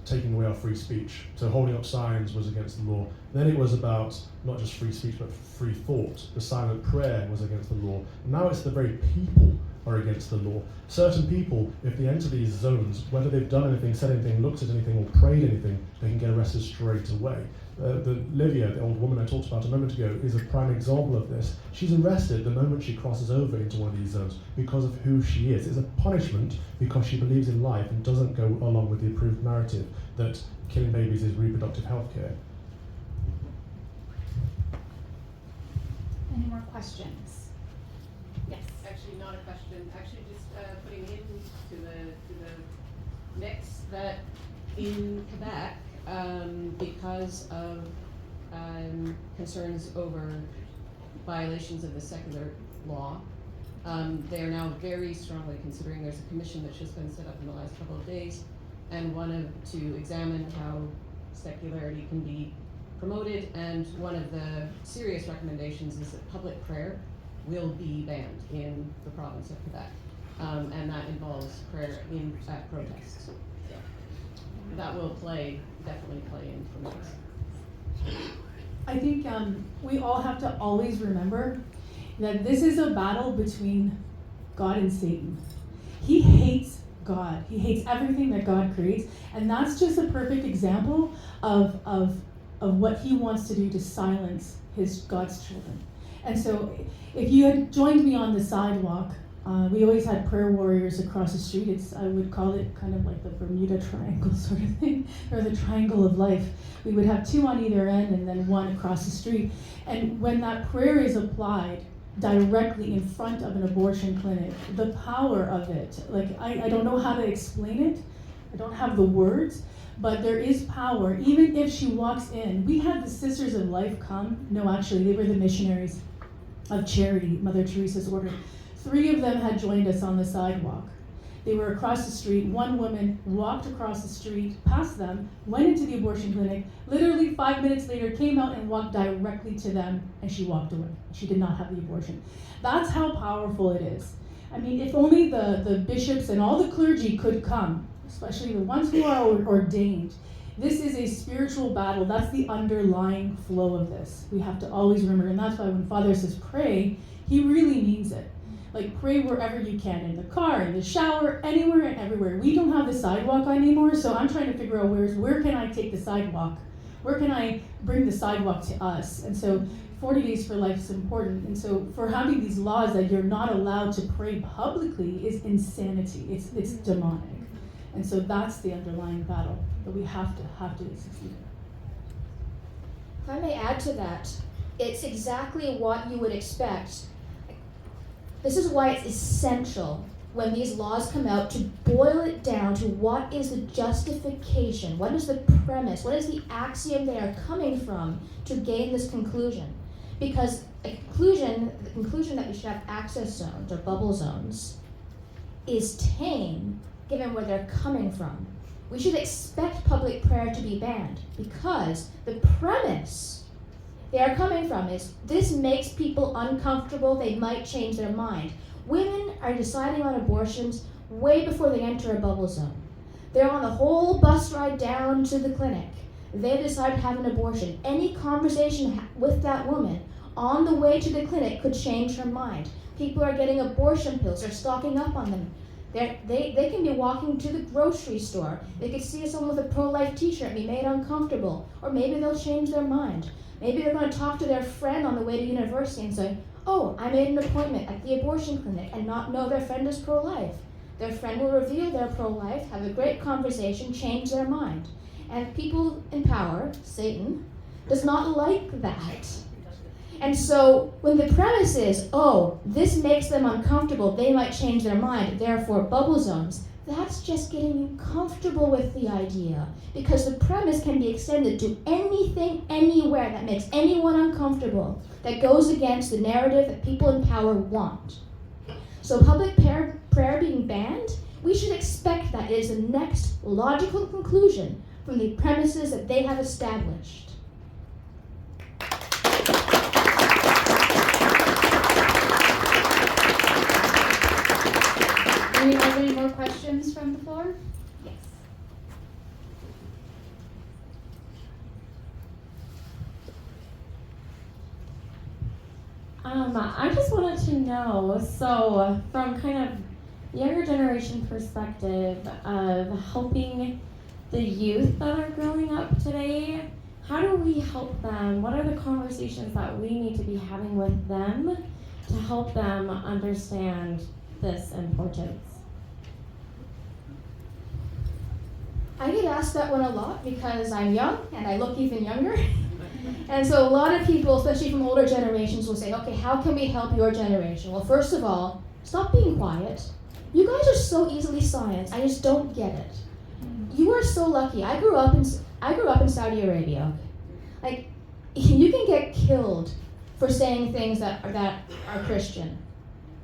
taking away our free speech. So holding up signs was against the law. Then it was about not just free speech, but free thought. The silent prayer was against the law. And now it's the very people are against the law. Certain people, if they enter these zones, whether they've done anything, said anything, looked at anything, or prayed anything, they can get arrested straight away. Livia, the old woman I talked about a moment ago, is a prime example of this. She's arrested the moment she crosses over into one of these zones because of who she is. It's a punishment because she believes in life and doesn't go along with the approved narrative that killing babies is reproductive health care. Any more questions? Yes. Actually, not a question. Actually, just putting into the mix that in Quebec, because of concerns over violations of the secular law, they are now very strongly considering. There's a commission that's just been set up in the last couple of days, and to examine how secularity can be promoted. And one of the serious recommendations is that public prayer will be banned in the province of Quebec, and that involves prayer at protests. So that will definitely play into this. I think we all have to always remember that this is a battle between God and Satan. He hates God. He hates everything that God creates, and that's just a perfect example of what he wants to do to silence God's children. And so if you had joined me on the sidewalk, we always had prayer warriors across the street. I would call it kind of like the Bermuda Triangle sort of thing, or the triangle of life. We would have two on either end and then one across the street. And when that prayer is applied directly in front of an abortion clinic, the power of it, like I don't know how to explain it. I don't have the words, but there is power. Even if she walks in, we had the Sisters of Life come. No, actually, they were the missionaries of charity, Mother Teresa's order. 3 of them had joined us on the sidewalk. They were across the street. One woman walked across the street, past them, went into the abortion clinic, literally 5 minutes later came out and walked directly to them, and she walked away. She did not have the abortion. That's how powerful it is. I mean, if only the bishops and all the clergy could come, especially the ones who are ordained. This is a spiritual battle. That's the underlying flow of this. We have to always remember, and that's why when Father says pray, he really means it. Like, pray wherever you can, in the car, in the shower, anywhere and everywhere. We don't have the sidewalk anymore, so I'm trying to figure out where can I take the sidewalk? Where can I bring the sidewalk to us? And so 40 Days for Life is important. And so for having these laws that you're not allowed to pray publicly is insanity. It's demonic. And so that's the underlying battle that we have to succeed in. If I may add to that, it's exactly what you would expect. This is why it's essential when these laws come out to boil it down to what is the justification, what is the premise, what is the axiom they are coming from to gain this conclusion. Because the conclusion that we should have access zones or bubble zones is tame given where they're coming from. We should expect public prayer to be banned because the premise they are coming from is this makes people uncomfortable, they might change their mind. Women are deciding on abortions way before they enter a bubble zone. They're on the whole bus ride down to the clinic. They decide to have an abortion. Any conversation with that woman on the way to the clinic could change her mind. People are getting abortion pills, they're stocking up on them. They can be walking to the grocery store. They could see someone with a pro-life t-shirt and be made uncomfortable. Or maybe they'll change their mind. Maybe they're going to talk to their friend on the way to university and say, oh, I made an appointment at the abortion clinic, and not know their friend is pro-life. Their friend will reveal they're pro-life, have a great conversation, change their mind. And people in power, Satan, does not like that. And so when the premise is, oh, this makes them uncomfortable, they might change their mind, therefore bubble zones, that's just getting you comfortable with the idea. Because the premise can be extended to anything, anywhere that makes anyone uncomfortable, that goes against the narrative that people in power want. So public prayer being banned, we should expect that it is the next logical conclusion from the premises that they have established. Do we have any more questions from the floor? Yes. I just wanted to know, so from kind of younger generation perspective of helping the youth that are growing up today, how do we help them? What are the conversations that we need to be having with them to help them understand this importance? I get asked that one a lot because I'm young and I look even younger. And so a lot of people, especially from older generations, will say, okay, how can we help your generation? Well, first of all, stop being quiet. You guys are so easily silenced. I just don't get it. You are so lucky. I grew up in Saudi Arabia. Like, you can get killed for saying things that are Christian.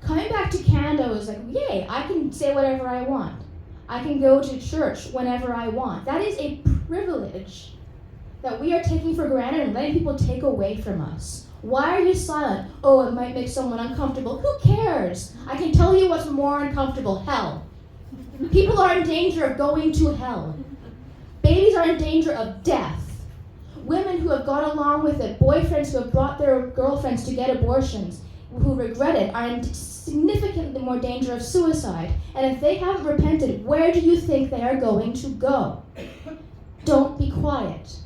Coming back to Canada was like, yay, I can say whatever I want. I can go to church whenever I want. That is a privilege that we are taking for granted and letting people take away from us. Why are you silent? Oh, it might make someone uncomfortable. Who cares? I can tell you what's more uncomfortable. Hell. People are in danger of going to hell. Babies are in danger of death. Women who have gone along with it, boyfriends who have brought their girlfriends to get abortions, who regret it, are in significantly more danger of suicide. And if they haven't repented, where do you think they are going to go? Don't be quiet.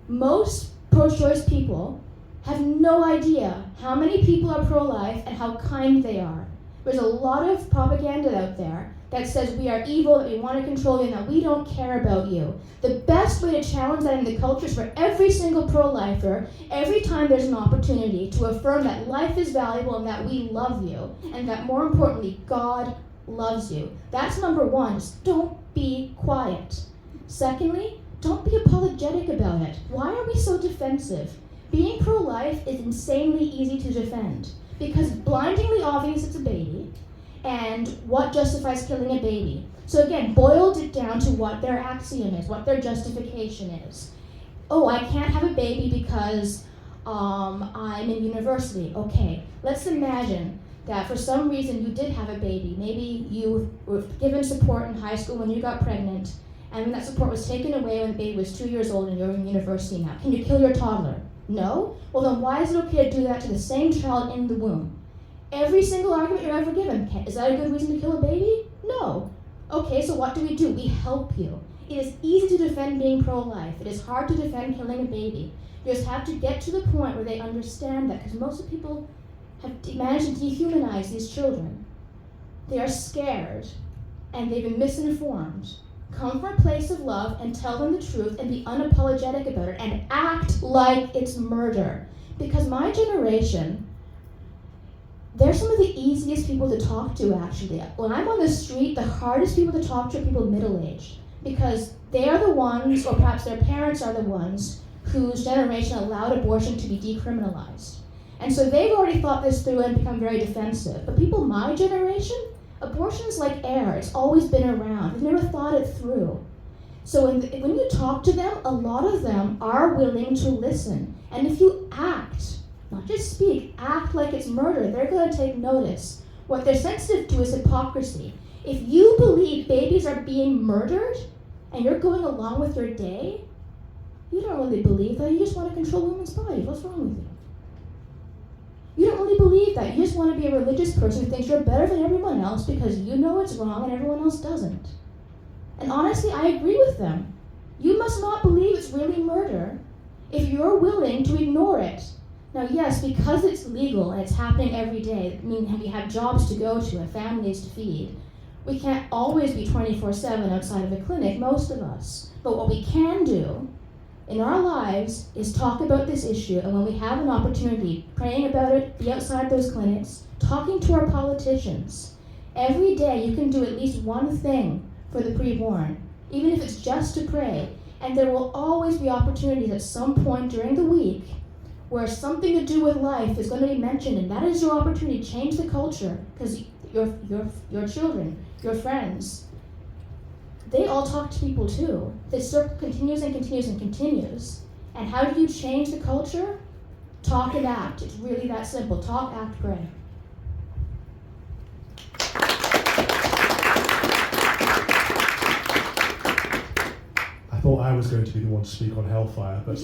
Most pro-choice people have no idea how many people are pro-life and how kind they are. There's a lot of propaganda out there that says we are evil, that we want to control you, and that we don't care about you. The best way to challenge that in the culture is for every single pro-lifer, every time there's an opportunity, to affirm that life is valuable and that we love you, and that more importantly, God loves you. That's number one, is don't be quiet. Secondly, don't be apologetic about it. Why are we so defensive? Being pro-life is insanely easy to defend because it's blindingly obvious it's a baby, and what justifies killing a baby. So again, boiled it down to what their axiom is, what their justification is. Oh, I can't have a baby because I'm in university. Okay, let's imagine that for some reason you did have a baby. Maybe you were given support in high school when you got pregnant, and then that support was taken away when the baby was 2 years old and you're in university now. Can you kill your toddler? No? Well then why is it okay to do that to the same child in the womb? Every single argument you're ever given, is that a good reason to kill a baby? No. Okay, so what do? We help you. It is easy to defend being pro-life. It is hard to defend killing a baby. You just have to get to the point where they understand that, because most of the people have managed to dehumanize these children. They are scared, and they've been misinformed. Come from a place of love and tell them the truth and be unapologetic about it and act like it's murder. Because my generation, they're some of the easiest people to talk to, actually. When I'm on the street, the hardest people to talk to are people middle-aged, because they are the ones, or perhaps their parents are the ones, whose generation allowed abortion to be decriminalized. And so they've already thought this through and become very defensive. But people my generation, abortion is like air. It's always been around. They've never thought it through. So when you talk to them, a lot of them are willing to listen. And if you act, not just speak, act like it's murder, they're going to take notice. What they're sensitive to is hypocrisy. If you believe babies are being murdered and you're going along with your day, you don't really believe that. You just want to control women's bodies. What's wrong with you? You don't really believe that. You just want to be a religious person who thinks you're better than everyone else because you know it's wrong and everyone else doesn't. And honestly, I agree with them. You must not believe it's really murder if you're willing to ignore it. Now, yes, because it's legal and it's happening every day, I mean, we have jobs to go to and families to feed. We can't always be 24/7 outside of a clinic, most of us. But what we can do in our lives is talk about this issue, and when we have an opportunity, praying about it, be outside those clinics, talking to our politicians. Every day you can do at least one thing for the preborn, even if it's just to pray. And there will always be opportunities at some point during the week where something to do with life is going to be mentioned, and that is your opportunity to change the culture, because your children, your friends, they all talk to people too. This circle continues and continues and continues. And how do you change the culture? Talk and act. It's really that simple. Talk, act, pray. I thought I was going to be the one to speak on hellfire, but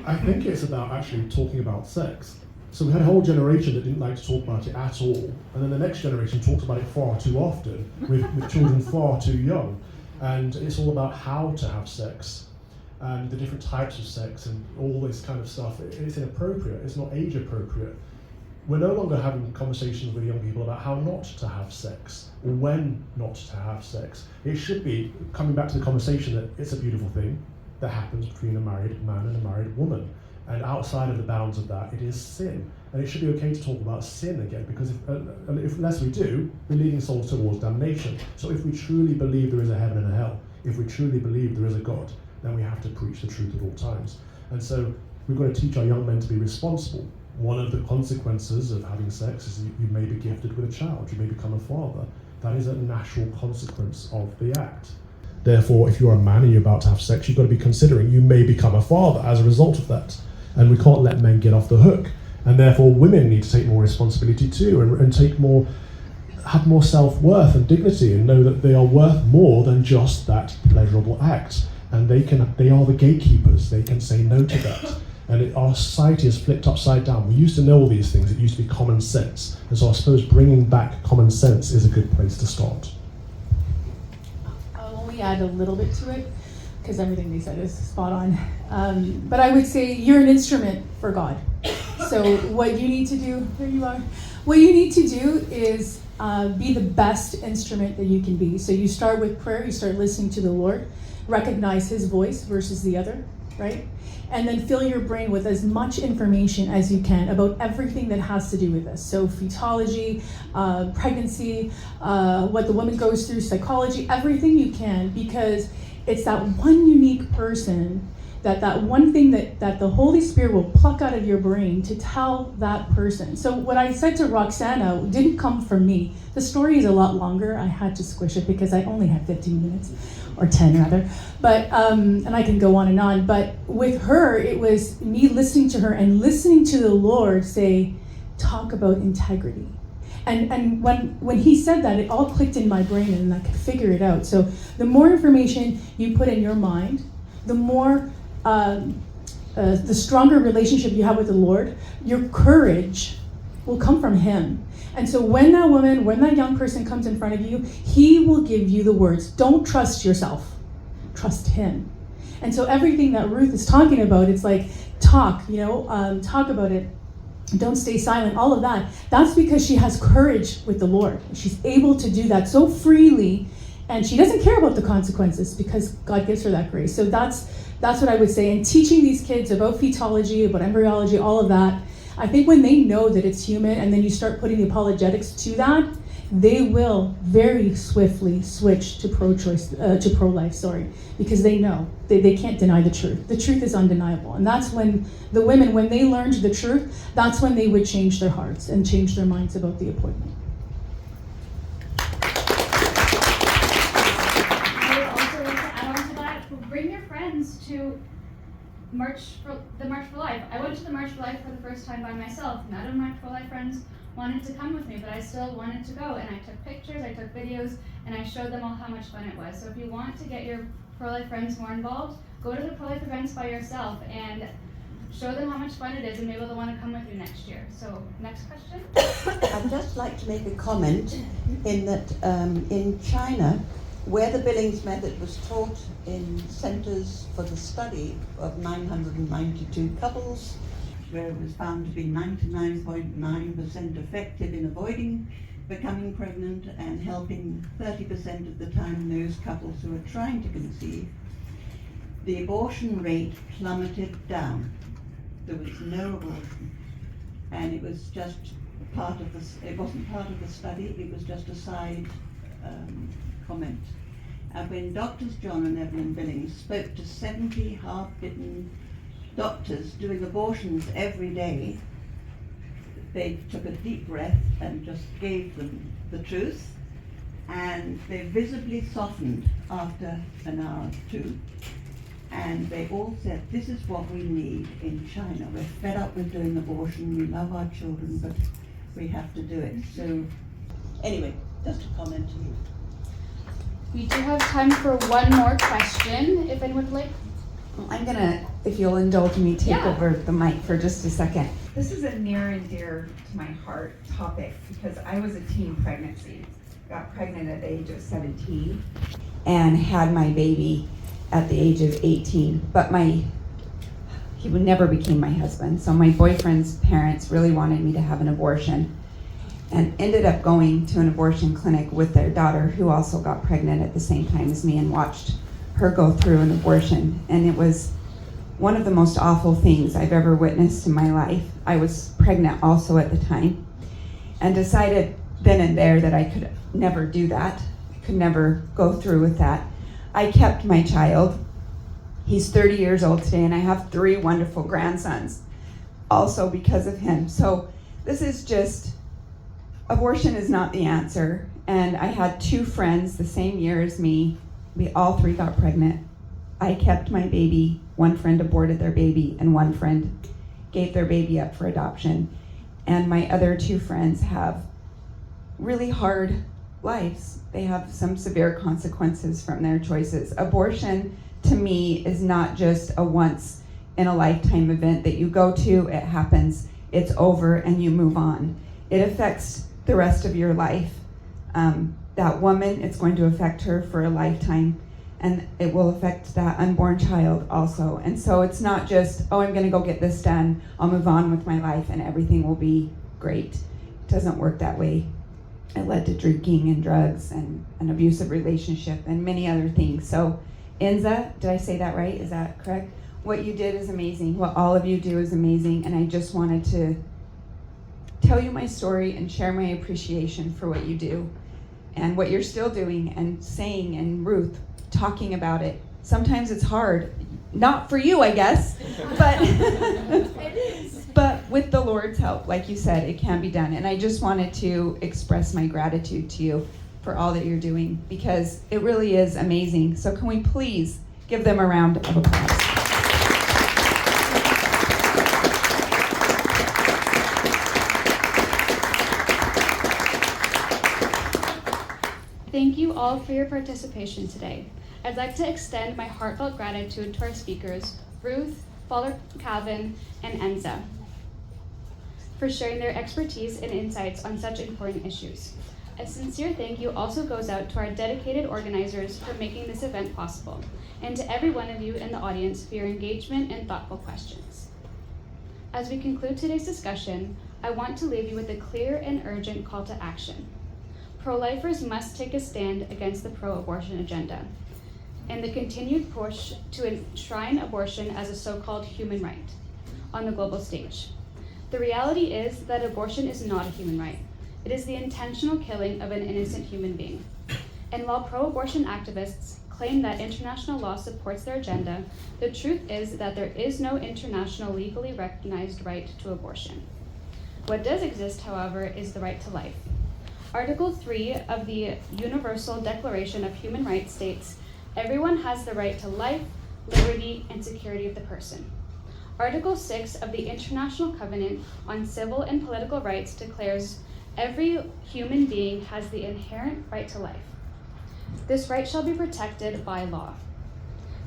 I think it's about actually talking about sex. So we had a whole generation that didn't like to talk about it at all, and then the next generation talks about it far too often, with children far too young. And it's all about how to have sex, and the different types of sex, and all this kind of stuff. It's inappropriate, it's not age appropriate. We're no longer having conversations with young people about how not to have sex, or when not to have sex. It should be coming back to the conversation that it's a beautiful thing that happens between a married man and a married woman. And outside of the bounds of that, it is sin. And it should be okay to talk about sin again, because if unless we do, we're leading souls towards damnation. So if we truly believe there is a heaven and a hell, if we truly believe there is a God, then we have to preach the truth at all times. And so we've got to teach our young men to be responsible. One of the consequences of having sex is you may be gifted with a child, you may become a father. That is a natural consequence of the act. Therefore, if you're a man and you're about to have sex, you've got to be considering you may become a father as a result of that. And we can't let men get off the hook. And therefore women need to take more responsibility too, and have more self-worth and dignity, and know that they are worth more than just that pleasurable act. And they are the gatekeepers. They can say no to that. And our society is flipped upside down. We used to know all these things. It used to be common sense. And so I suppose bringing back common sense is a good place to start. I'll only add a little bit to it, because everything they said is spot on. But I would say you're an instrument for God. So what you need to do, there you are. What you need to do is be the best instrument that you can be. So you start with prayer, you start listening to the Lord, recognize his voice versus the other, right? And then fill your brain with as much information as you can about everything that has to do with this. So fetology, pregnancy, what the woman goes through, psychology, everything you can, because it's that one unique person, that one thing that the Holy Spirit will pluck out of your brain to tell that person. So what I said to Roxana didn't come from me. The story is a lot longer. I had to squish it because I only have 15 minutes, or 10 rather. But, and I can go on and on. But with her, it was me listening to her and listening to the Lord say, talk about integrity. And when he said that, it all clicked in my brain and I could figure it out. So the more information you put in your mind, the more the stronger relationship you have with the Lord, your courage will come from him. And so when that young person comes in front of you, he will give you the words. Don't trust yourself, trust him. And so everything that Ruth is talking about, it's like, talk about it. Don't stay silent, all of that. That's because she has courage with the Lord. She's able to do that so freely, and she doesn't care about the consequences because God gives her that grace. So that's what I would say. And teaching these kids about fetology, about embryology, all of that, I think when they know that it's human and then you start putting the apologetics to that, they will very swiftly switch to pro-life, because they know they can't deny the truth. The truth is undeniable. And that's when the women, when they learned the truth, that's when they would change their hearts and change their minds about the appointment. I would also like to add on to that, bring your friends to the March for Life. I went to the March for Life for the first time by myself. None of my pro-life friends wanted to come with me, but I still wanted to go, and I took pictures, I took videos, and I showed them all how much fun it was. So if you want to get your pro-life friends more involved, go to the pro-life events by yourself and show them how much fun it is, and maybe they'll want to come with you next year. So next question. I'd just like to make a comment in that in China, where the Billings method was taught in centers for the study of 992 couples, where it was found to be 99.9% effective in avoiding becoming pregnant and helping 30% of the time those couples who are trying to conceive, the abortion rate plummeted down. There was no abortion, and it was just part of the, it wasn't part of the study, it was just a side comment. And when Doctors John and Evelyn Billings spoke to 70 hard-bitten doctors doing abortions every day, they took a deep breath and just gave them the truth, and they visibly softened after an hour or two, and they all said, this is what we need in China. We're fed up with doing abortion, we love our children, but we have to do it. So anyway, just a comment to you. We do have time for one more question, if anyone would like. I'm gonna, if you'll indulge me, take over the mic for just a second. This is a near and dear to my heart topic because I was a teen pregnancy. Got pregnant at the age of 17 and had my baby at the age of 18. But he never became my husband. So my boyfriend's parents really wanted me to have an abortion and ended up going to an abortion clinic with their daughter, who also got pregnant at the same time as me, and watched her go through an abortion. And it was one of the most awful things I've ever witnessed in my life. I was pregnant also at the time, and decided then and there that I could never do that, could never go through with that. I kept my child. He's 30 years old today, and I have 3 wonderful grandsons, also because of him. So this is just, abortion is not the answer. And I had 2 friends the same year as me. We all 3 got pregnant. I kept my baby. 1 friend aborted their baby, and 1 friend gave their baby up for adoption. And my other 2 friends have really hard lives. They have some severe consequences from their choices. Abortion, to me, is not just a once in a lifetime event that you go to, it happens, it's over, and you move on. It affects the rest of your life. That woman, it's going to affect her for a lifetime, and it will affect that unborn child also. And so it's not just, oh, I'm gonna go get this done, I'll move on with my life and everything will be great. It doesn't work that way. It led to drinking and drugs and an abusive relationship and many other things. So Enza, did I say that right? Is that correct? What you did is amazing. What all of you do is amazing. And I just wanted to tell you my story and share my appreciation for what you do and what you're still doing and saying, and Ruth talking about it. Sometimes it's hard. Not for you, I guess, but It is. but with the Lord's help, like you said, it can be done. And I just wanted to express my gratitude to you for all that you're doing, because it really is amazing. So can we please give them a round of applause? Thank you all for your participation today. I'd like to extend my heartfelt gratitude to our speakers, Ruth, Father Calvin, and Enza, for sharing their expertise and insights on such important issues. A sincere thank you also goes out to our dedicated organizers for making this event possible, and to every one of you in the audience for your engagement and thoughtful questions. As we conclude today's discussion, I want to leave you with a clear and urgent call to action. Pro-lifers must take a stand against the pro-abortion agenda and the continued push to enshrine abortion as a so-called human right on the global stage. The reality is that abortion is not a human right. It is the intentional killing of an innocent human being. And while pro-abortion activists claim that international law supports their agenda, the truth is that there is no international legally recognized right to abortion. What does exist, however, is the right to life. Article 3 of the Universal Declaration of Human Rights states, "Everyone has the right to life, liberty, and security of the person." Article 6 of the International Covenant on Civil and Political Rights declares, "Every human being has the inherent right to life. This right shall be protected by law."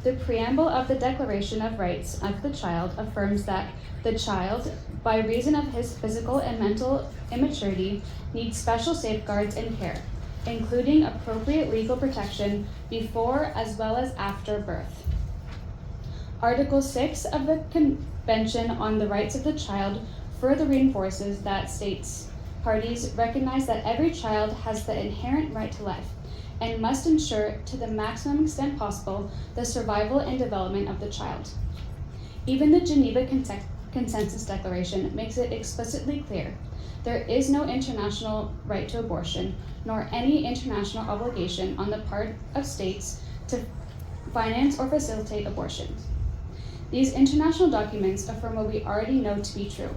The preamble of the Declaration of Rights of the Child affirms that the child, by reason of his physical and mental immaturity, needs special safeguards and care, including appropriate legal protection before as well as after birth. Article 6 of the Convention on the Rights of the Child further reinforces that states parties recognize that every child has the inherent right to life and must ensure to the maximum extent possible the survival and development of the child. Even the Geneva Consensus Declaration makes it explicitly clear there is no international right to abortion, nor any international obligation on the part of states to finance or facilitate abortions. These international documents affirm what we already know to be true.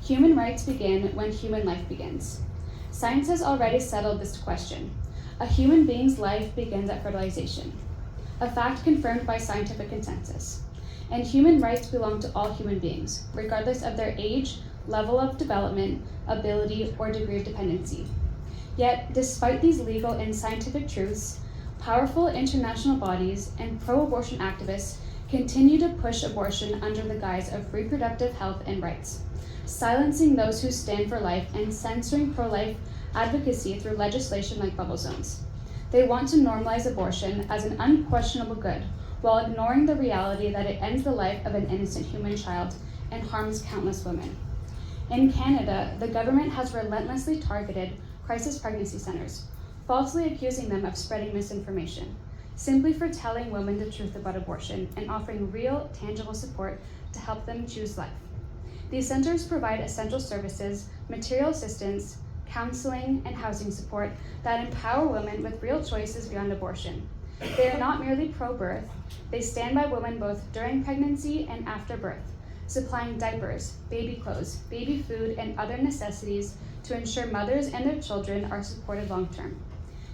Human rights begin when human life begins. Science has already settled this question. A human being's life begins at fertilization, a fact confirmed by scientific consensus. And human rights belong to all human beings, regardless of their age, level of development, ability, or degree of dependency. Yet, despite these legal and scientific truths, powerful international bodies and pro-abortion activists continue to push abortion under the guise of reproductive health and rights, silencing those who stand for life and censoring pro-life advocacy through legislation like bubble zones. They want to normalize abortion as an unquestionable good, while ignoring the reality that it ends the life of an innocent human child and harms countless women. In Canada, the government has relentlessly targeted crisis pregnancy centers, falsely accusing them of spreading misinformation, simply for telling women the truth about abortion and offering real, tangible support to help them choose life. These centers provide essential services, material assistance, counseling, and housing support that empower women with real choices beyond abortion. They are not merely pro-birth, they stand by women both during pregnancy and after birth, supplying diapers, baby clothes, baby food, and other necessities to ensure mothers and their children are supported long-term.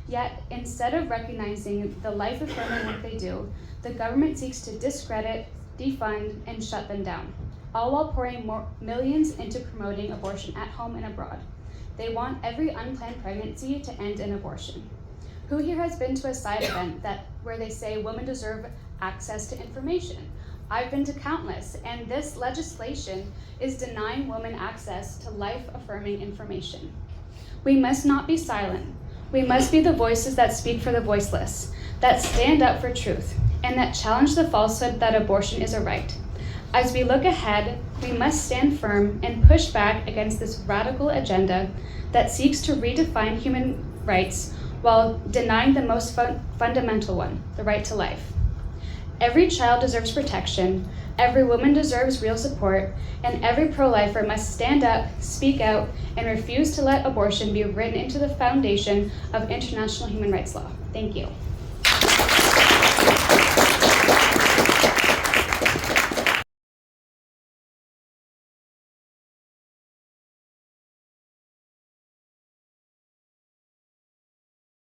Yet, instead of recognizing the life-affirming work they do, the government seeks to discredit, defund, and shut them down, all while pouring millions into promoting abortion at home and abroad. They want every unplanned pregnancy to end in abortion. Who here has been to a side event where they say women deserve access to information, I've been to countless, and this legislation is denying women access to life-affirming information. We must not be silent. We must be the voices that speak for the voiceless, that stand up for truth, and that challenge the falsehood that abortion is a right. As we look ahead, we must stand firm and push back against this radical agenda that seeks to redefine human rights while denying the most fundamental one, the right to life. Every child deserves protection, every woman deserves real support, and every pro-lifer must stand up, speak out, and refuse to let abortion be written into the foundation of international human rights law. Thank you.